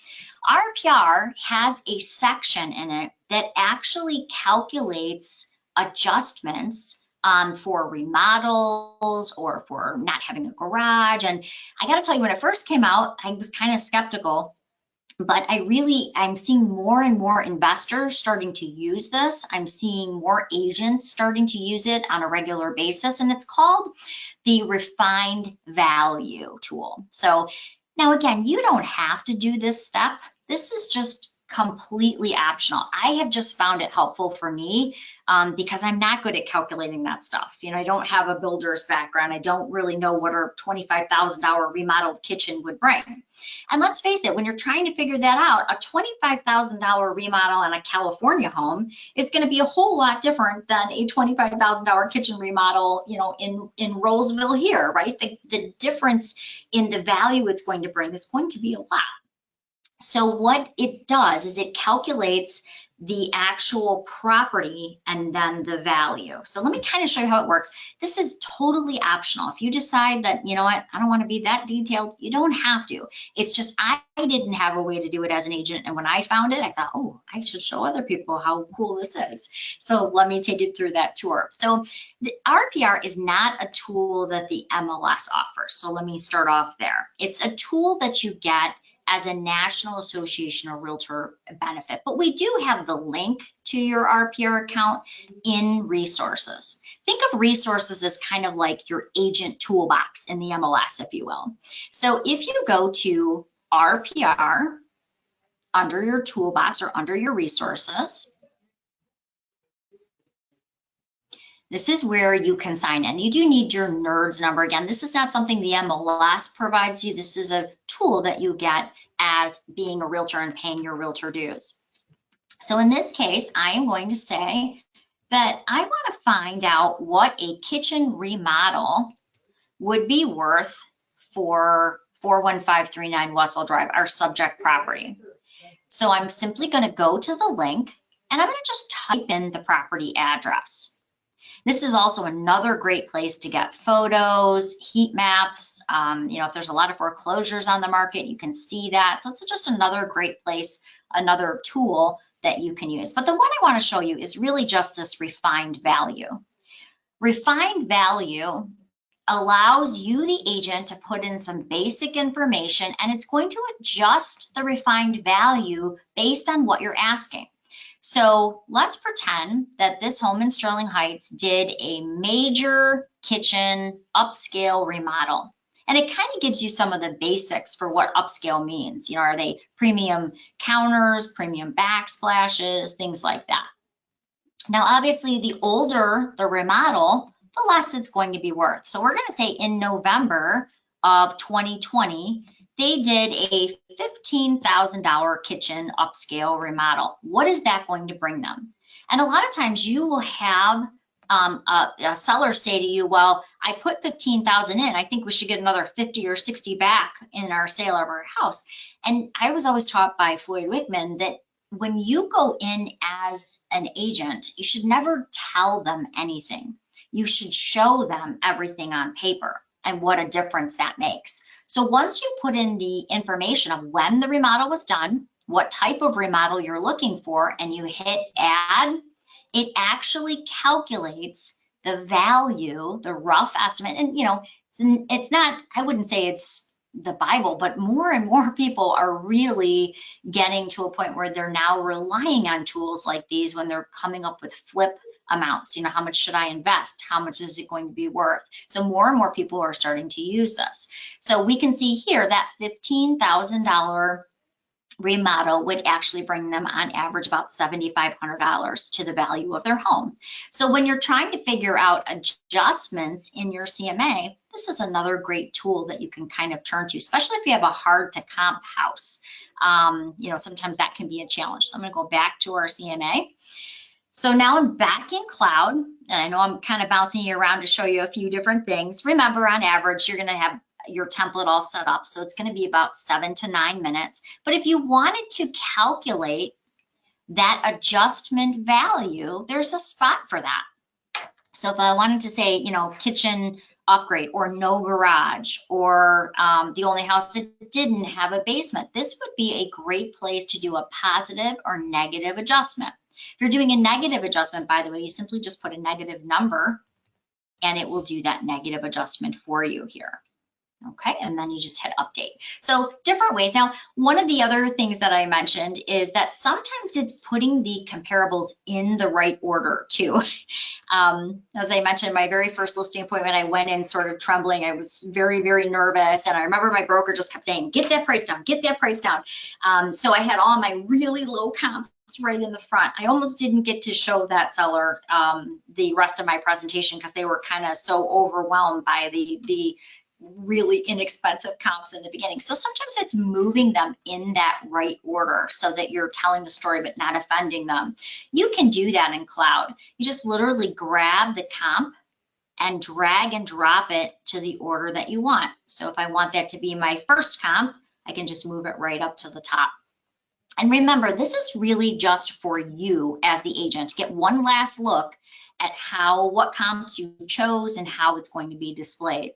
RPR has a section in it that actually calculates adjustments for remodels or for not having a garage. And I got to tell you, when it first came out, I was kind of skeptical. But I'm seeing more and more investors starting to use this. I'm seeing more agents starting to use it on a regular basis, and it's called the Refined Value tool. So now again, you don't have to do this step. This is just completely optional. I have just found it helpful for me because I'm not good at calculating that stuff. You know, I don't have a builder's background. I don't really know what a $25,000 remodeled kitchen would bring. And let's face it, when you're trying to figure that out, a $25,000 remodel on a California home is going to be a whole lot different than a $25,000 kitchen remodel, you know, in Roseville here, right? The difference in the value it's going to bring is going to be a lot. So what it does is it calculates the actual property and then the value. So let me kind of show you how it works. This is totally optional. If you decide that, you know what, I don't want to be that detailed, you don't have to. It's just I didn't have a way to do it as an agent. And when I found it, I thought, oh, I should show other people how cool this is. So let me take you through that tour. So the RPR is not a tool that the MLS offers. So let me start off there. It's a tool that you get as a National Association of Realtor benefit. But we do have the link to your RPR account in resources. Think of resources as kind of like your agent toolbox in the MLS, if you will. So if you go to RPR under your toolbox or under your resources, this is where you can sign in. You do need your NERDS number. Again, this is not something the MLS provides you. This is a tool that you get as being a realtor and paying your realtor dues. So in this case, I am going to say that I want to find out what a kitchen remodel would be worth for 41539 Wessel Drive, our subject property. So I'm simply going to go to the link and I'm going to just type in the property address. This is also another great place to get photos, heat maps. If there's a lot of foreclosures on the market, you can see that. So it's just another great place, another tool that you can use. But the one I want to show you is really just this refined value. Refined value allows you, the agent, to put in some basic information, and it's going to adjust the refined value based on what you're asking. So let's pretend that this home in Sterling Heights did a major kitchen upscale remodel. And it kind of gives you some of the basics for what upscale means. Are they premium counters, premium backsplashes, things like that. Now, obviously, the older the remodel, the less it's going to be worth. So we're going to say in November of 2020, they did a $15,000 kitchen upscale remodel. What is that going to bring them? And a lot of times you will have a seller say to you, well, I put 15,000 in. I think we should get another 50 or 60 back in our sale of our house. And I was always taught by Floyd Wickman that when you go in as an agent, you should never tell them anything. You should show them everything on paper and what a difference that makes. So once you put in the information of when the remodel was done, what type of remodel you're looking for, and you hit add, it actually calculates the value, the rough estimate. And it's not, I wouldn't say it's the Bible, but more and more people are really getting to a point where they're now relying on tools like these when they're coming up with flip amounts. How much should I invest? How much is it going to be worth? So more and more people are starting to use this. So we can see here that $15,000 remodel would actually bring them on average about $7,500 to the value of their home. So when you're trying to figure out adjustments in your CMA, this is another great tool that you can kind of turn to, especially if you have a hard to comp house. Sometimes that can be a challenge. So I'm going to go back to our CMA. So now I'm back in Cloud, and I know I'm kind of bouncing you around to show you a few different things. Remember, on average, you're going to have your template all set up, so it's going to be about 7 to 9 minutes. But if you wanted to calculate that adjustment value, there's a spot for that. So if I wanted to say, kitchen upgrade or no garage, or the only house that didn't have a basement, this would be a great place to do a positive or negative adjustment. If you're doing a negative adjustment, by the way, you simply just put a negative number and it will do that negative adjustment for you here. Okay, and then you just hit update. So different ways. Now, one of the other things that I mentioned is that sometimes it's putting the comparables in the right order too. As I mentioned, my very first listing appointment, I went in sort of trembling. I was very, very nervous. And I remember my broker just kept saying, get that price down, get that price down. So I had all my really low comps right in the front. I almost didn't get to show that seller the rest of my presentation because they were kind of so overwhelmed by the really inexpensive comps in the beginning. So sometimes it's moving them in that right order so that you're telling the story but not offending them. You can do that in Cloud. You just literally grab the comp and drag and drop it to the order that you want. So if I want that to be my first comp, I can just move it right up to the top. And remember, this is really just for you as the agent to get one last look at what comps you chose and how it's going to be displayed.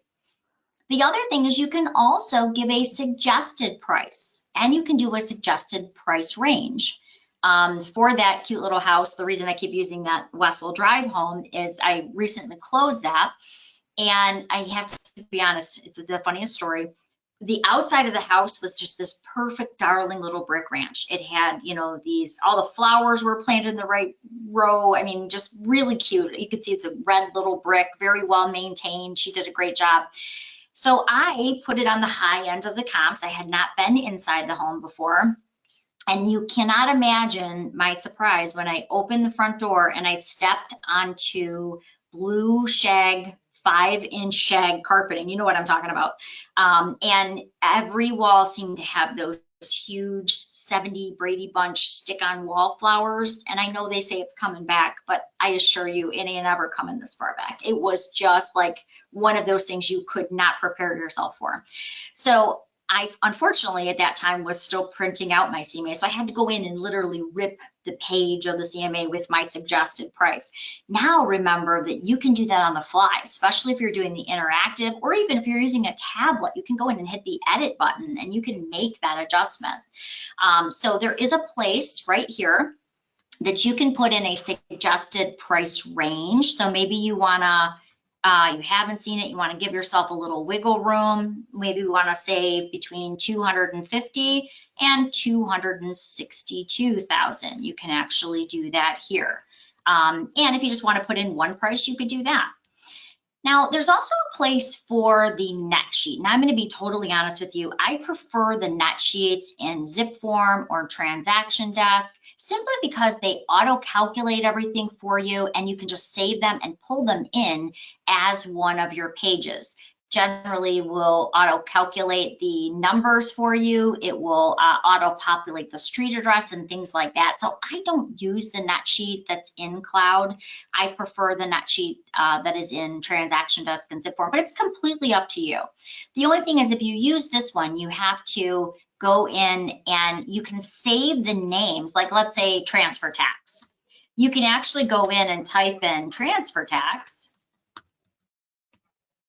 The other thing is you can also give a suggested price, and you can do a suggested price range. For that cute little house, the reason I keep using that Wessel Drive home is I recently closed that, and I have to be honest, it's the funniest story. The outside of the house was just this perfect, darling little brick ranch. It had, all the flowers were planted in the right row. I mean, just really cute. You can see it's a red little brick, very well maintained. She did a great job. So I put it on the high end of the comps. I had not been inside the home before. And you cannot imagine my surprise when I opened the front door and I stepped onto blue shag, 5-inch shag carpeting. You know what I'm talking about. And every wall seemed to have those huge 70 Brady Bunch stick-on wallflowers, and I know they say it's coming back, but I assure you it ain't ever coming this far back. It was just like one of those things you could not prepare yourself for. So I, unfortunately, at that time was still printing out my CMA, so I had to go in and literally rip the page of the CMA with my suggested price. Now remember that you can do that on the fly, especially if you're doing the interactive, or even if you're using a tablet, you can go in and hit the edit button and you can make that adjustment. So there is a place right here that you can put in a suggested price range. So maybe you wanna, you haven't seen it, you want to give yourself a little wiggle room. Maybe we want to say between 250 and 262,000. You can actually do that here. And if you just want to put in one price, you could do that. Now, there's also a place for the net sheet. And I'm going to be totally honest with you. I prefer the net sheets in zip form or transaction desk, simply because they auto-calculate everything for you and you can just save them and pull them in as one of your pages. Generally will auto-calculate the numbers for you. It will auto-populate the street address and things like that. So I don't use the net sheet that's in Cloud. I prefer the net sheet that is in Transaction Desk and Zip form, but it's completely up to you. The only thing is if you use this one, you have to go in and you can save the names, like let's say transfer tax. You can actually go in and type in transfer tax,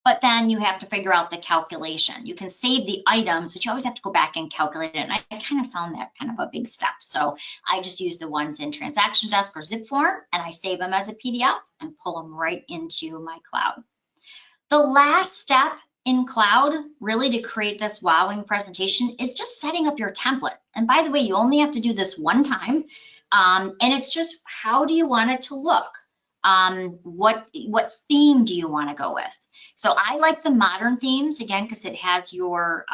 but then you have to figure out the calculation. You can save the items, but you always have to go back and calculate it. And I kind of found that kind of a big step. So I just use the ones in Transaction Desk or Zip form, and I save them as a PDF and pull them right into my Cloud. The last step in Cloud, really to create this wowing presentation, is just setting up your template. And by the way, you only have to do this one time. And it's just, how do you want it to look? What theme do you want to go with? So I like the modern themes, again, because it has your,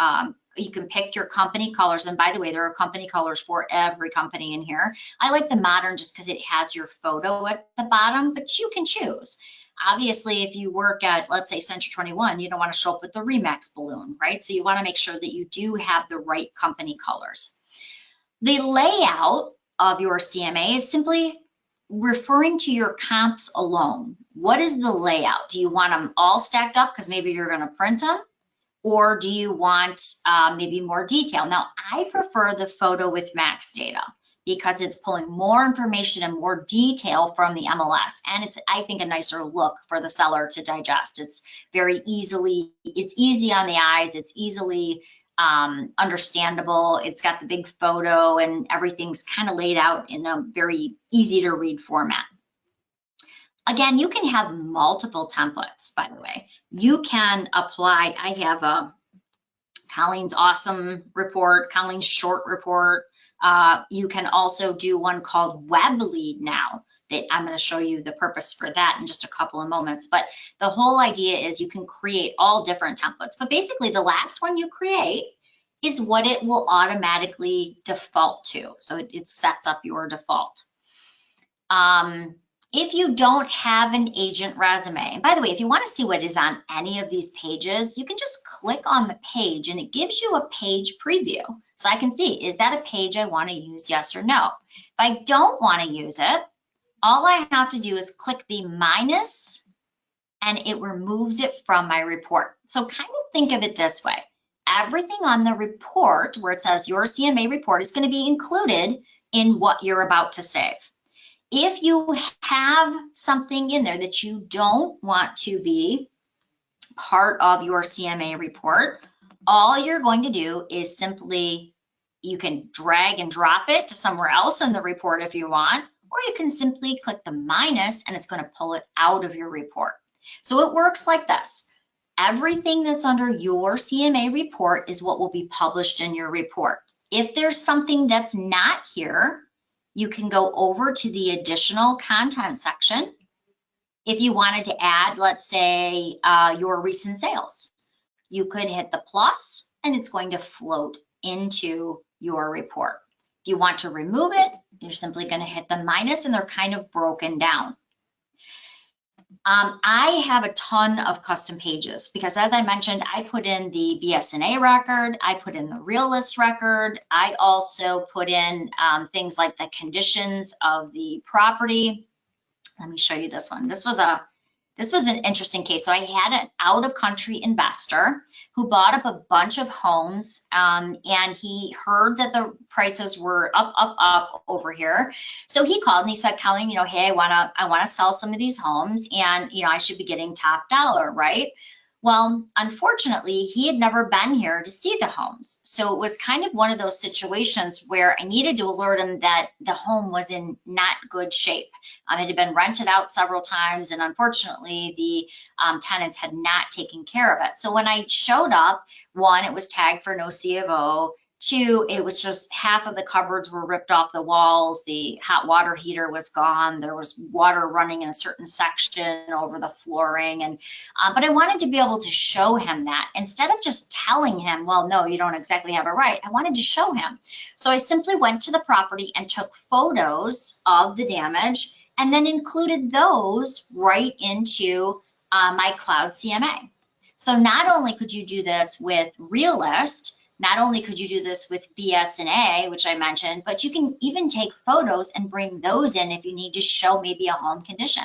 you can pick your company colors. And by the way, there are company colors for every company in here. I like the modern just because it has your photo at the bottom, but you can choose. Obviously, if you work at, let's say, Century 21, you don't want to show up with the Remax balloon, right? So you want to make sure that you do have the right company colors. The layout of your CMA is simply referring to your comps alone. What is the layout? Do you want them all stacked up because maybe you're going to print them? Or do you want maybe more detail? Now, I prefer the photo with max data because it's pulling more information and more detail from the MLS. And it's, I think, a nicer look for the seller to digest. It's very easily, it's easy on the eyes. It's easily understandable. It's got the big photo and everything's kind of laid out in a very easy to read format. Again, you can have multiple templates, by the way. You can apply, I have a Colleen's awesome report, Colleen's short report. You can also do one called Web Lead now that I'm going to show you the purpose for that in just a couple of moments. But the whole idea is you can create all different templates. But basically the last one you create is what it will automatically default to. So it sets up your default. If you don't have an agent resume, and by the way, if you want to see what is on any of these pages, you can just click on the page and it gives you a page preview. So I can see, is that a page I want to use, yes or no? If I don't want to use it, all I have to do is click the minus and it removes it from my report. So kind of think of it this way. Everything on the report where it says your CMA report is going to be included in what you're about to save. If you have something in there that you don't want to be part of your CMA report, all you're going to do is simply, you can drag and drop it to somewhere else in the report if you want, or you can simply click the minus and it's going to pull it out of your report. So it works like this. Everything that's under your CMA report is what will be published in your report. If there's something that's not here, you can go over to the additional content section. If you wanted to add, let's say, your recent sales, you could hit the plus and it's going to float into your report. If you want to remove it, you're simply going to hit the minus and they're kind of broken down. I have a ton of custom pages because, as I mentioned, I put in the BSNA record, I put in the realist record, I also put in things like the conditions of the property. Let me show you this one. This was an interesting case. So I had an out-of-country investor who bought up a bunch of homes, and he heard that the prices were up over here. So he called and he said, Colleen, hey, I wanna sell some of these homes, and I should be getting top dollar, right? Well, unfortunately, he had never been here to see the homes. So it was kind of one of those situations where I needed to alert him that the home was in not good shape. It had been rented out several times, and unfortunately, the tenants had not taken care of it. So when I showed up, one, it was tagged for no C of O. Two, it was just half of the cupboards were ripped off the walls. The hot water heater was gone. There was water running in a certain section over the flooring. And but I wanted to be able to show him that instead of just telling him, well, no, you don't exactly have it right. I wanted to show him. So I simply went to the property and took photos of the damage and then included those right into my Cloud CMA. So not only could you do this with Realist, not only could you do this with BSNA, which I mentioned, but you can even take photos and bring those in if you need to show maybe a home condition.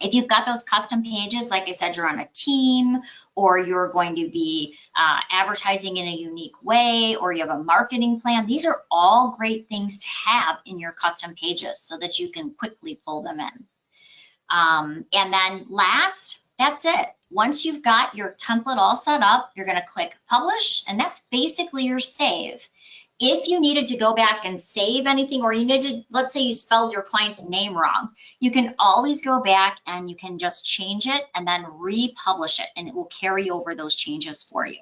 If you've got those custom pages, like I said, you're on a team, or you're going to be advertising in a unique way, or you have a marketing plan, these are all great things to have in your custom pages so that you can quickly pull them in. And then last, that's it. Once you've got your template all set up, you're going to click publish, and that's basically your save. If you needed to go back and save anything, or you needed to, let's say you spelled your client's name wrong, you can always go back and you can just change it and then republish it, and it will carry over those changes for you.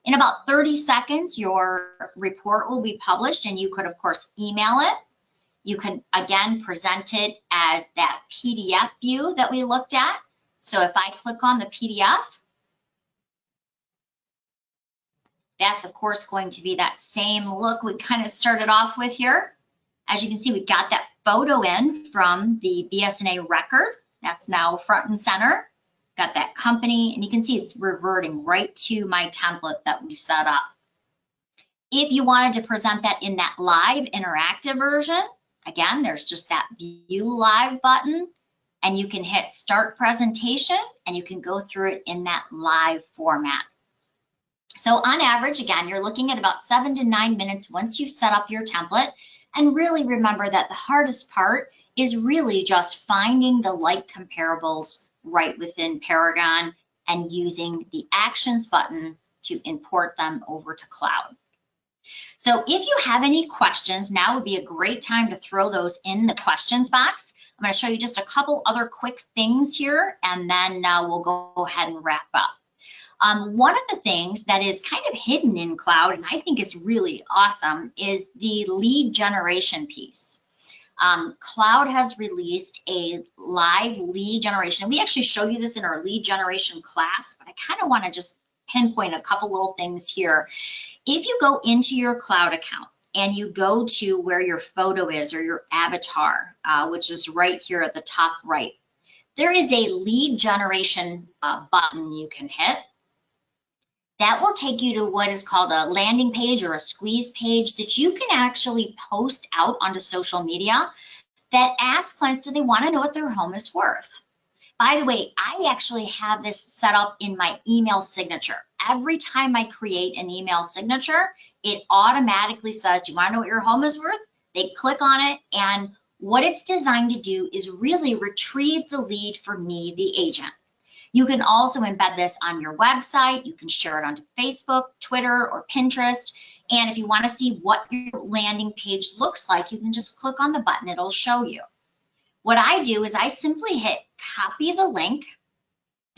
In about 30 seconds, your report will be published, and you could, of course, email it. You can, again, present it as that PDF view that we looked at. So if I click on the PDF, that's of course going to be that same look we kind of started off with here. As you can see, we've got that photo in from the BSNA record. That's now front and center. Got that company, and you can see it's reverting right to my template that we set up. If you wanted to present that in that live interactive version, again, there's just that view live button, and you can hit start presentation, and you can go through it in that live format. So on average, again, you're looking at about 7 to 9 minutes once you've set up your template. And really remember that the hardest part is really just finding the like comparables right within Paragon and using the actions button to import them over to Cloud. So if you have any questions, now would be a great time to throw those in the questions box. I'm going to show you just a couple other quick things here, and then we'll go ahead and wrap up. One of the things that is kind of hidden in Cloud, and I think is really awesome, is the lead generation piece. Cloud has released a live lead generation. We actually show you this in our lead generation class, but I kind of want to just pinpoint a couple little things here. If you go into your Cloud account and you go to where your photo is or your avatar, which is right here at the top right, there is a lead generation button you can hit. That will take you to what is called a landing page or a squeeze page that you can actually post out onto social media that asks clients, do they want to know what their home is worth? By the way, I actually have this set up in my email signature. Every time I create an email signature, it automatically says, do you want to know what your home is worth? They click on it, and what it's designed to do is really retrieve the lead for me, the agent. You can also embed this on your website. You can share it onto Facebook, Twitter, or Pinterest. And if you want to see what your landing page looks like, you can just click on the button. It'll show you. What I do is I simply hit copy the link.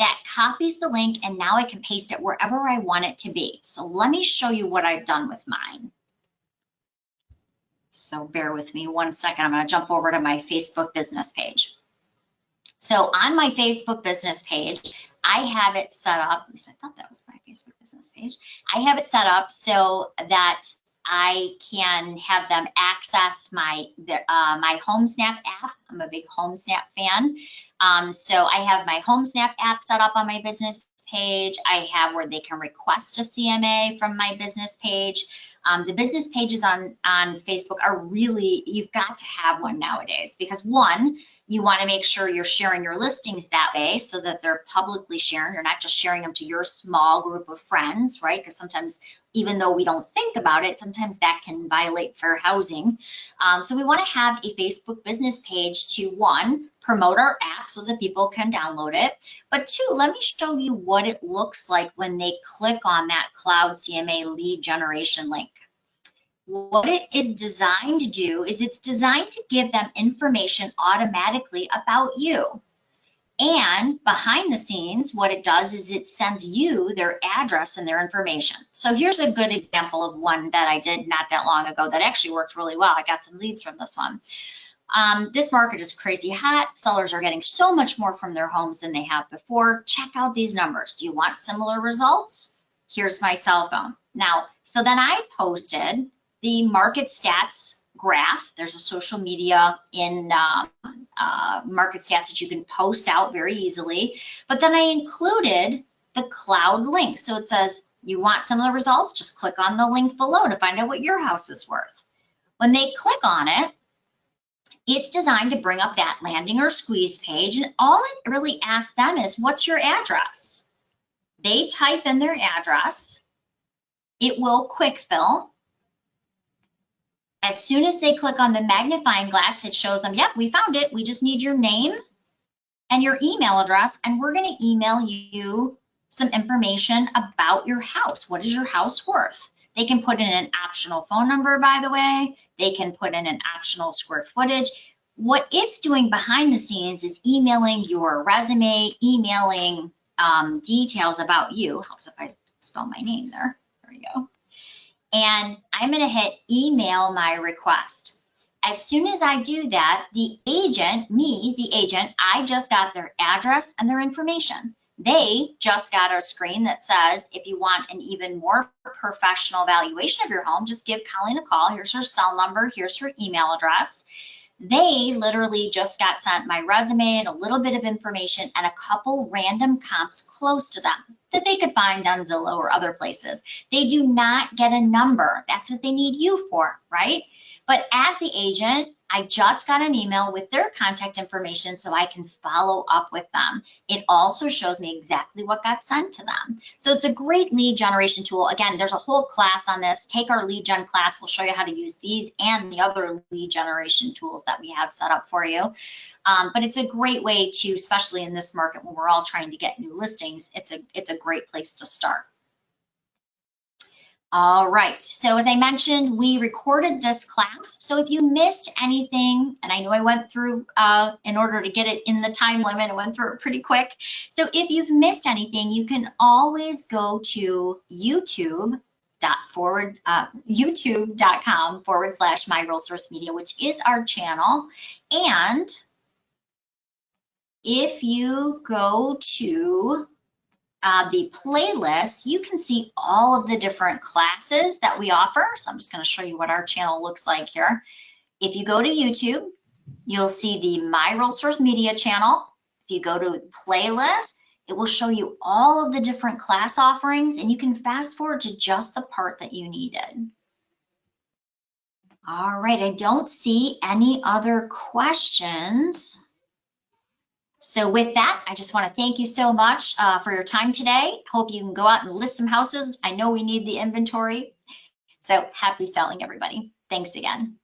That copies the link, and now I can paste it wherever I want it to be. So let me show you what I've done with mine. So bear with me 1 second. I'm going to jump over to my Facebook business page. So on my Facebook business page, I have it set up, at least I thought that was my Facebook business page. I have it set up so that I can have them access my HomeSnap app. I'm a big HomeSnap fan. So I have my HomeSnap app set up on my business page. I have where they can request a CMA from my business page. The business pages on Facebook are really, you've got to have one nowadays, because one, you want to make sure you're sharing your listings that way so that they're publicly sharing. You're not just sharing them to your small group of friends, right? Because sometimes, even though we don't think about it, sometimes that can violate fair housing. So we want to have a Facebook business page to, one, promote our app so that people can download it. But two, let me show you what it looks like when they click on that Cloud CMA lead generation link. What it is designed to do is it's designed to give them information automatically about you. And behind the scenes, what it does is it sends you their address and their information. So here's a good example of one that I did not that long ago that actually worked really well. I got some leads from this one. This market is crazy hot. Sellers are getting so much more from their homes than they have before. Check out these numbers. Do you want similar results? Here's my cell phone. Now, so then I posted the market stats graph. There's a social media in market stats that you can post out very easily. But then I included the cloud link. So it says, you want similar results? Just click on the link below to find out what your house is worth. When they click on it, it's designed to bring up that landing or squeeze page. And all it really asks them is, what's your address? They type in their address. It will quick fill. As soon as they click on the magnifying glass, it shows them, yep, we found it. We just need your name and your email address, and we're going to email you some information about your house. What is your house worth? They can put in an optional phone number, by the way. They can put in an optional square footage. What it's doing behind the scenes is emailing your resume, emailing details about you. Helps if I spell my name there. There we go. And I'm going to hit email my request. As soon as I do that, the agent, me, the agent, I just got their address and their information. They just got a screen that says, if you want an even more professional valuation of your home, just give Colleen a call. Here's her cell number. Here's her email address. They literally just got sent my resume and a little bit of information and a couple random comps close to them that they could find on Zillow or other places. They do not get a number. That's what they need you for, right? But as the agent, I just got an email with their contact information so I can follow up with them. It also shows me exactly what got sent to them. So it's a great lead generation tool. Again, there's a whole class on this. Take our lead gen class. We'll show you how to use these and the other lead generation tools that we have set up for you. But it's a great way to, especially in this market when we're all trying to get new listings, it's a great place to start. All right, so as I mentioned, we recorded this class. So if you missed anything, and I know I went through, in order to get it in the time limit, I went through it pretty quick. So if you've missed anything, you can always go to youtube.com/MyRealSource Media, which is our channel. And if you go to the playlist, you can see all of the different classes that we offer. So I'm just going to show you what our channel looks like here. If you go to YouTube, you'll see the MyRealSource Media channel. If you go to playlist, it will show you all of the different class offerings, and you can fast forward to just the part that you needed. All right, I don't see any other questions. So with that, I just want to thank you so much for your time today. Hope you can go out and list some houses. I know we need the inventory. So happy selling, everybody. Thanks again.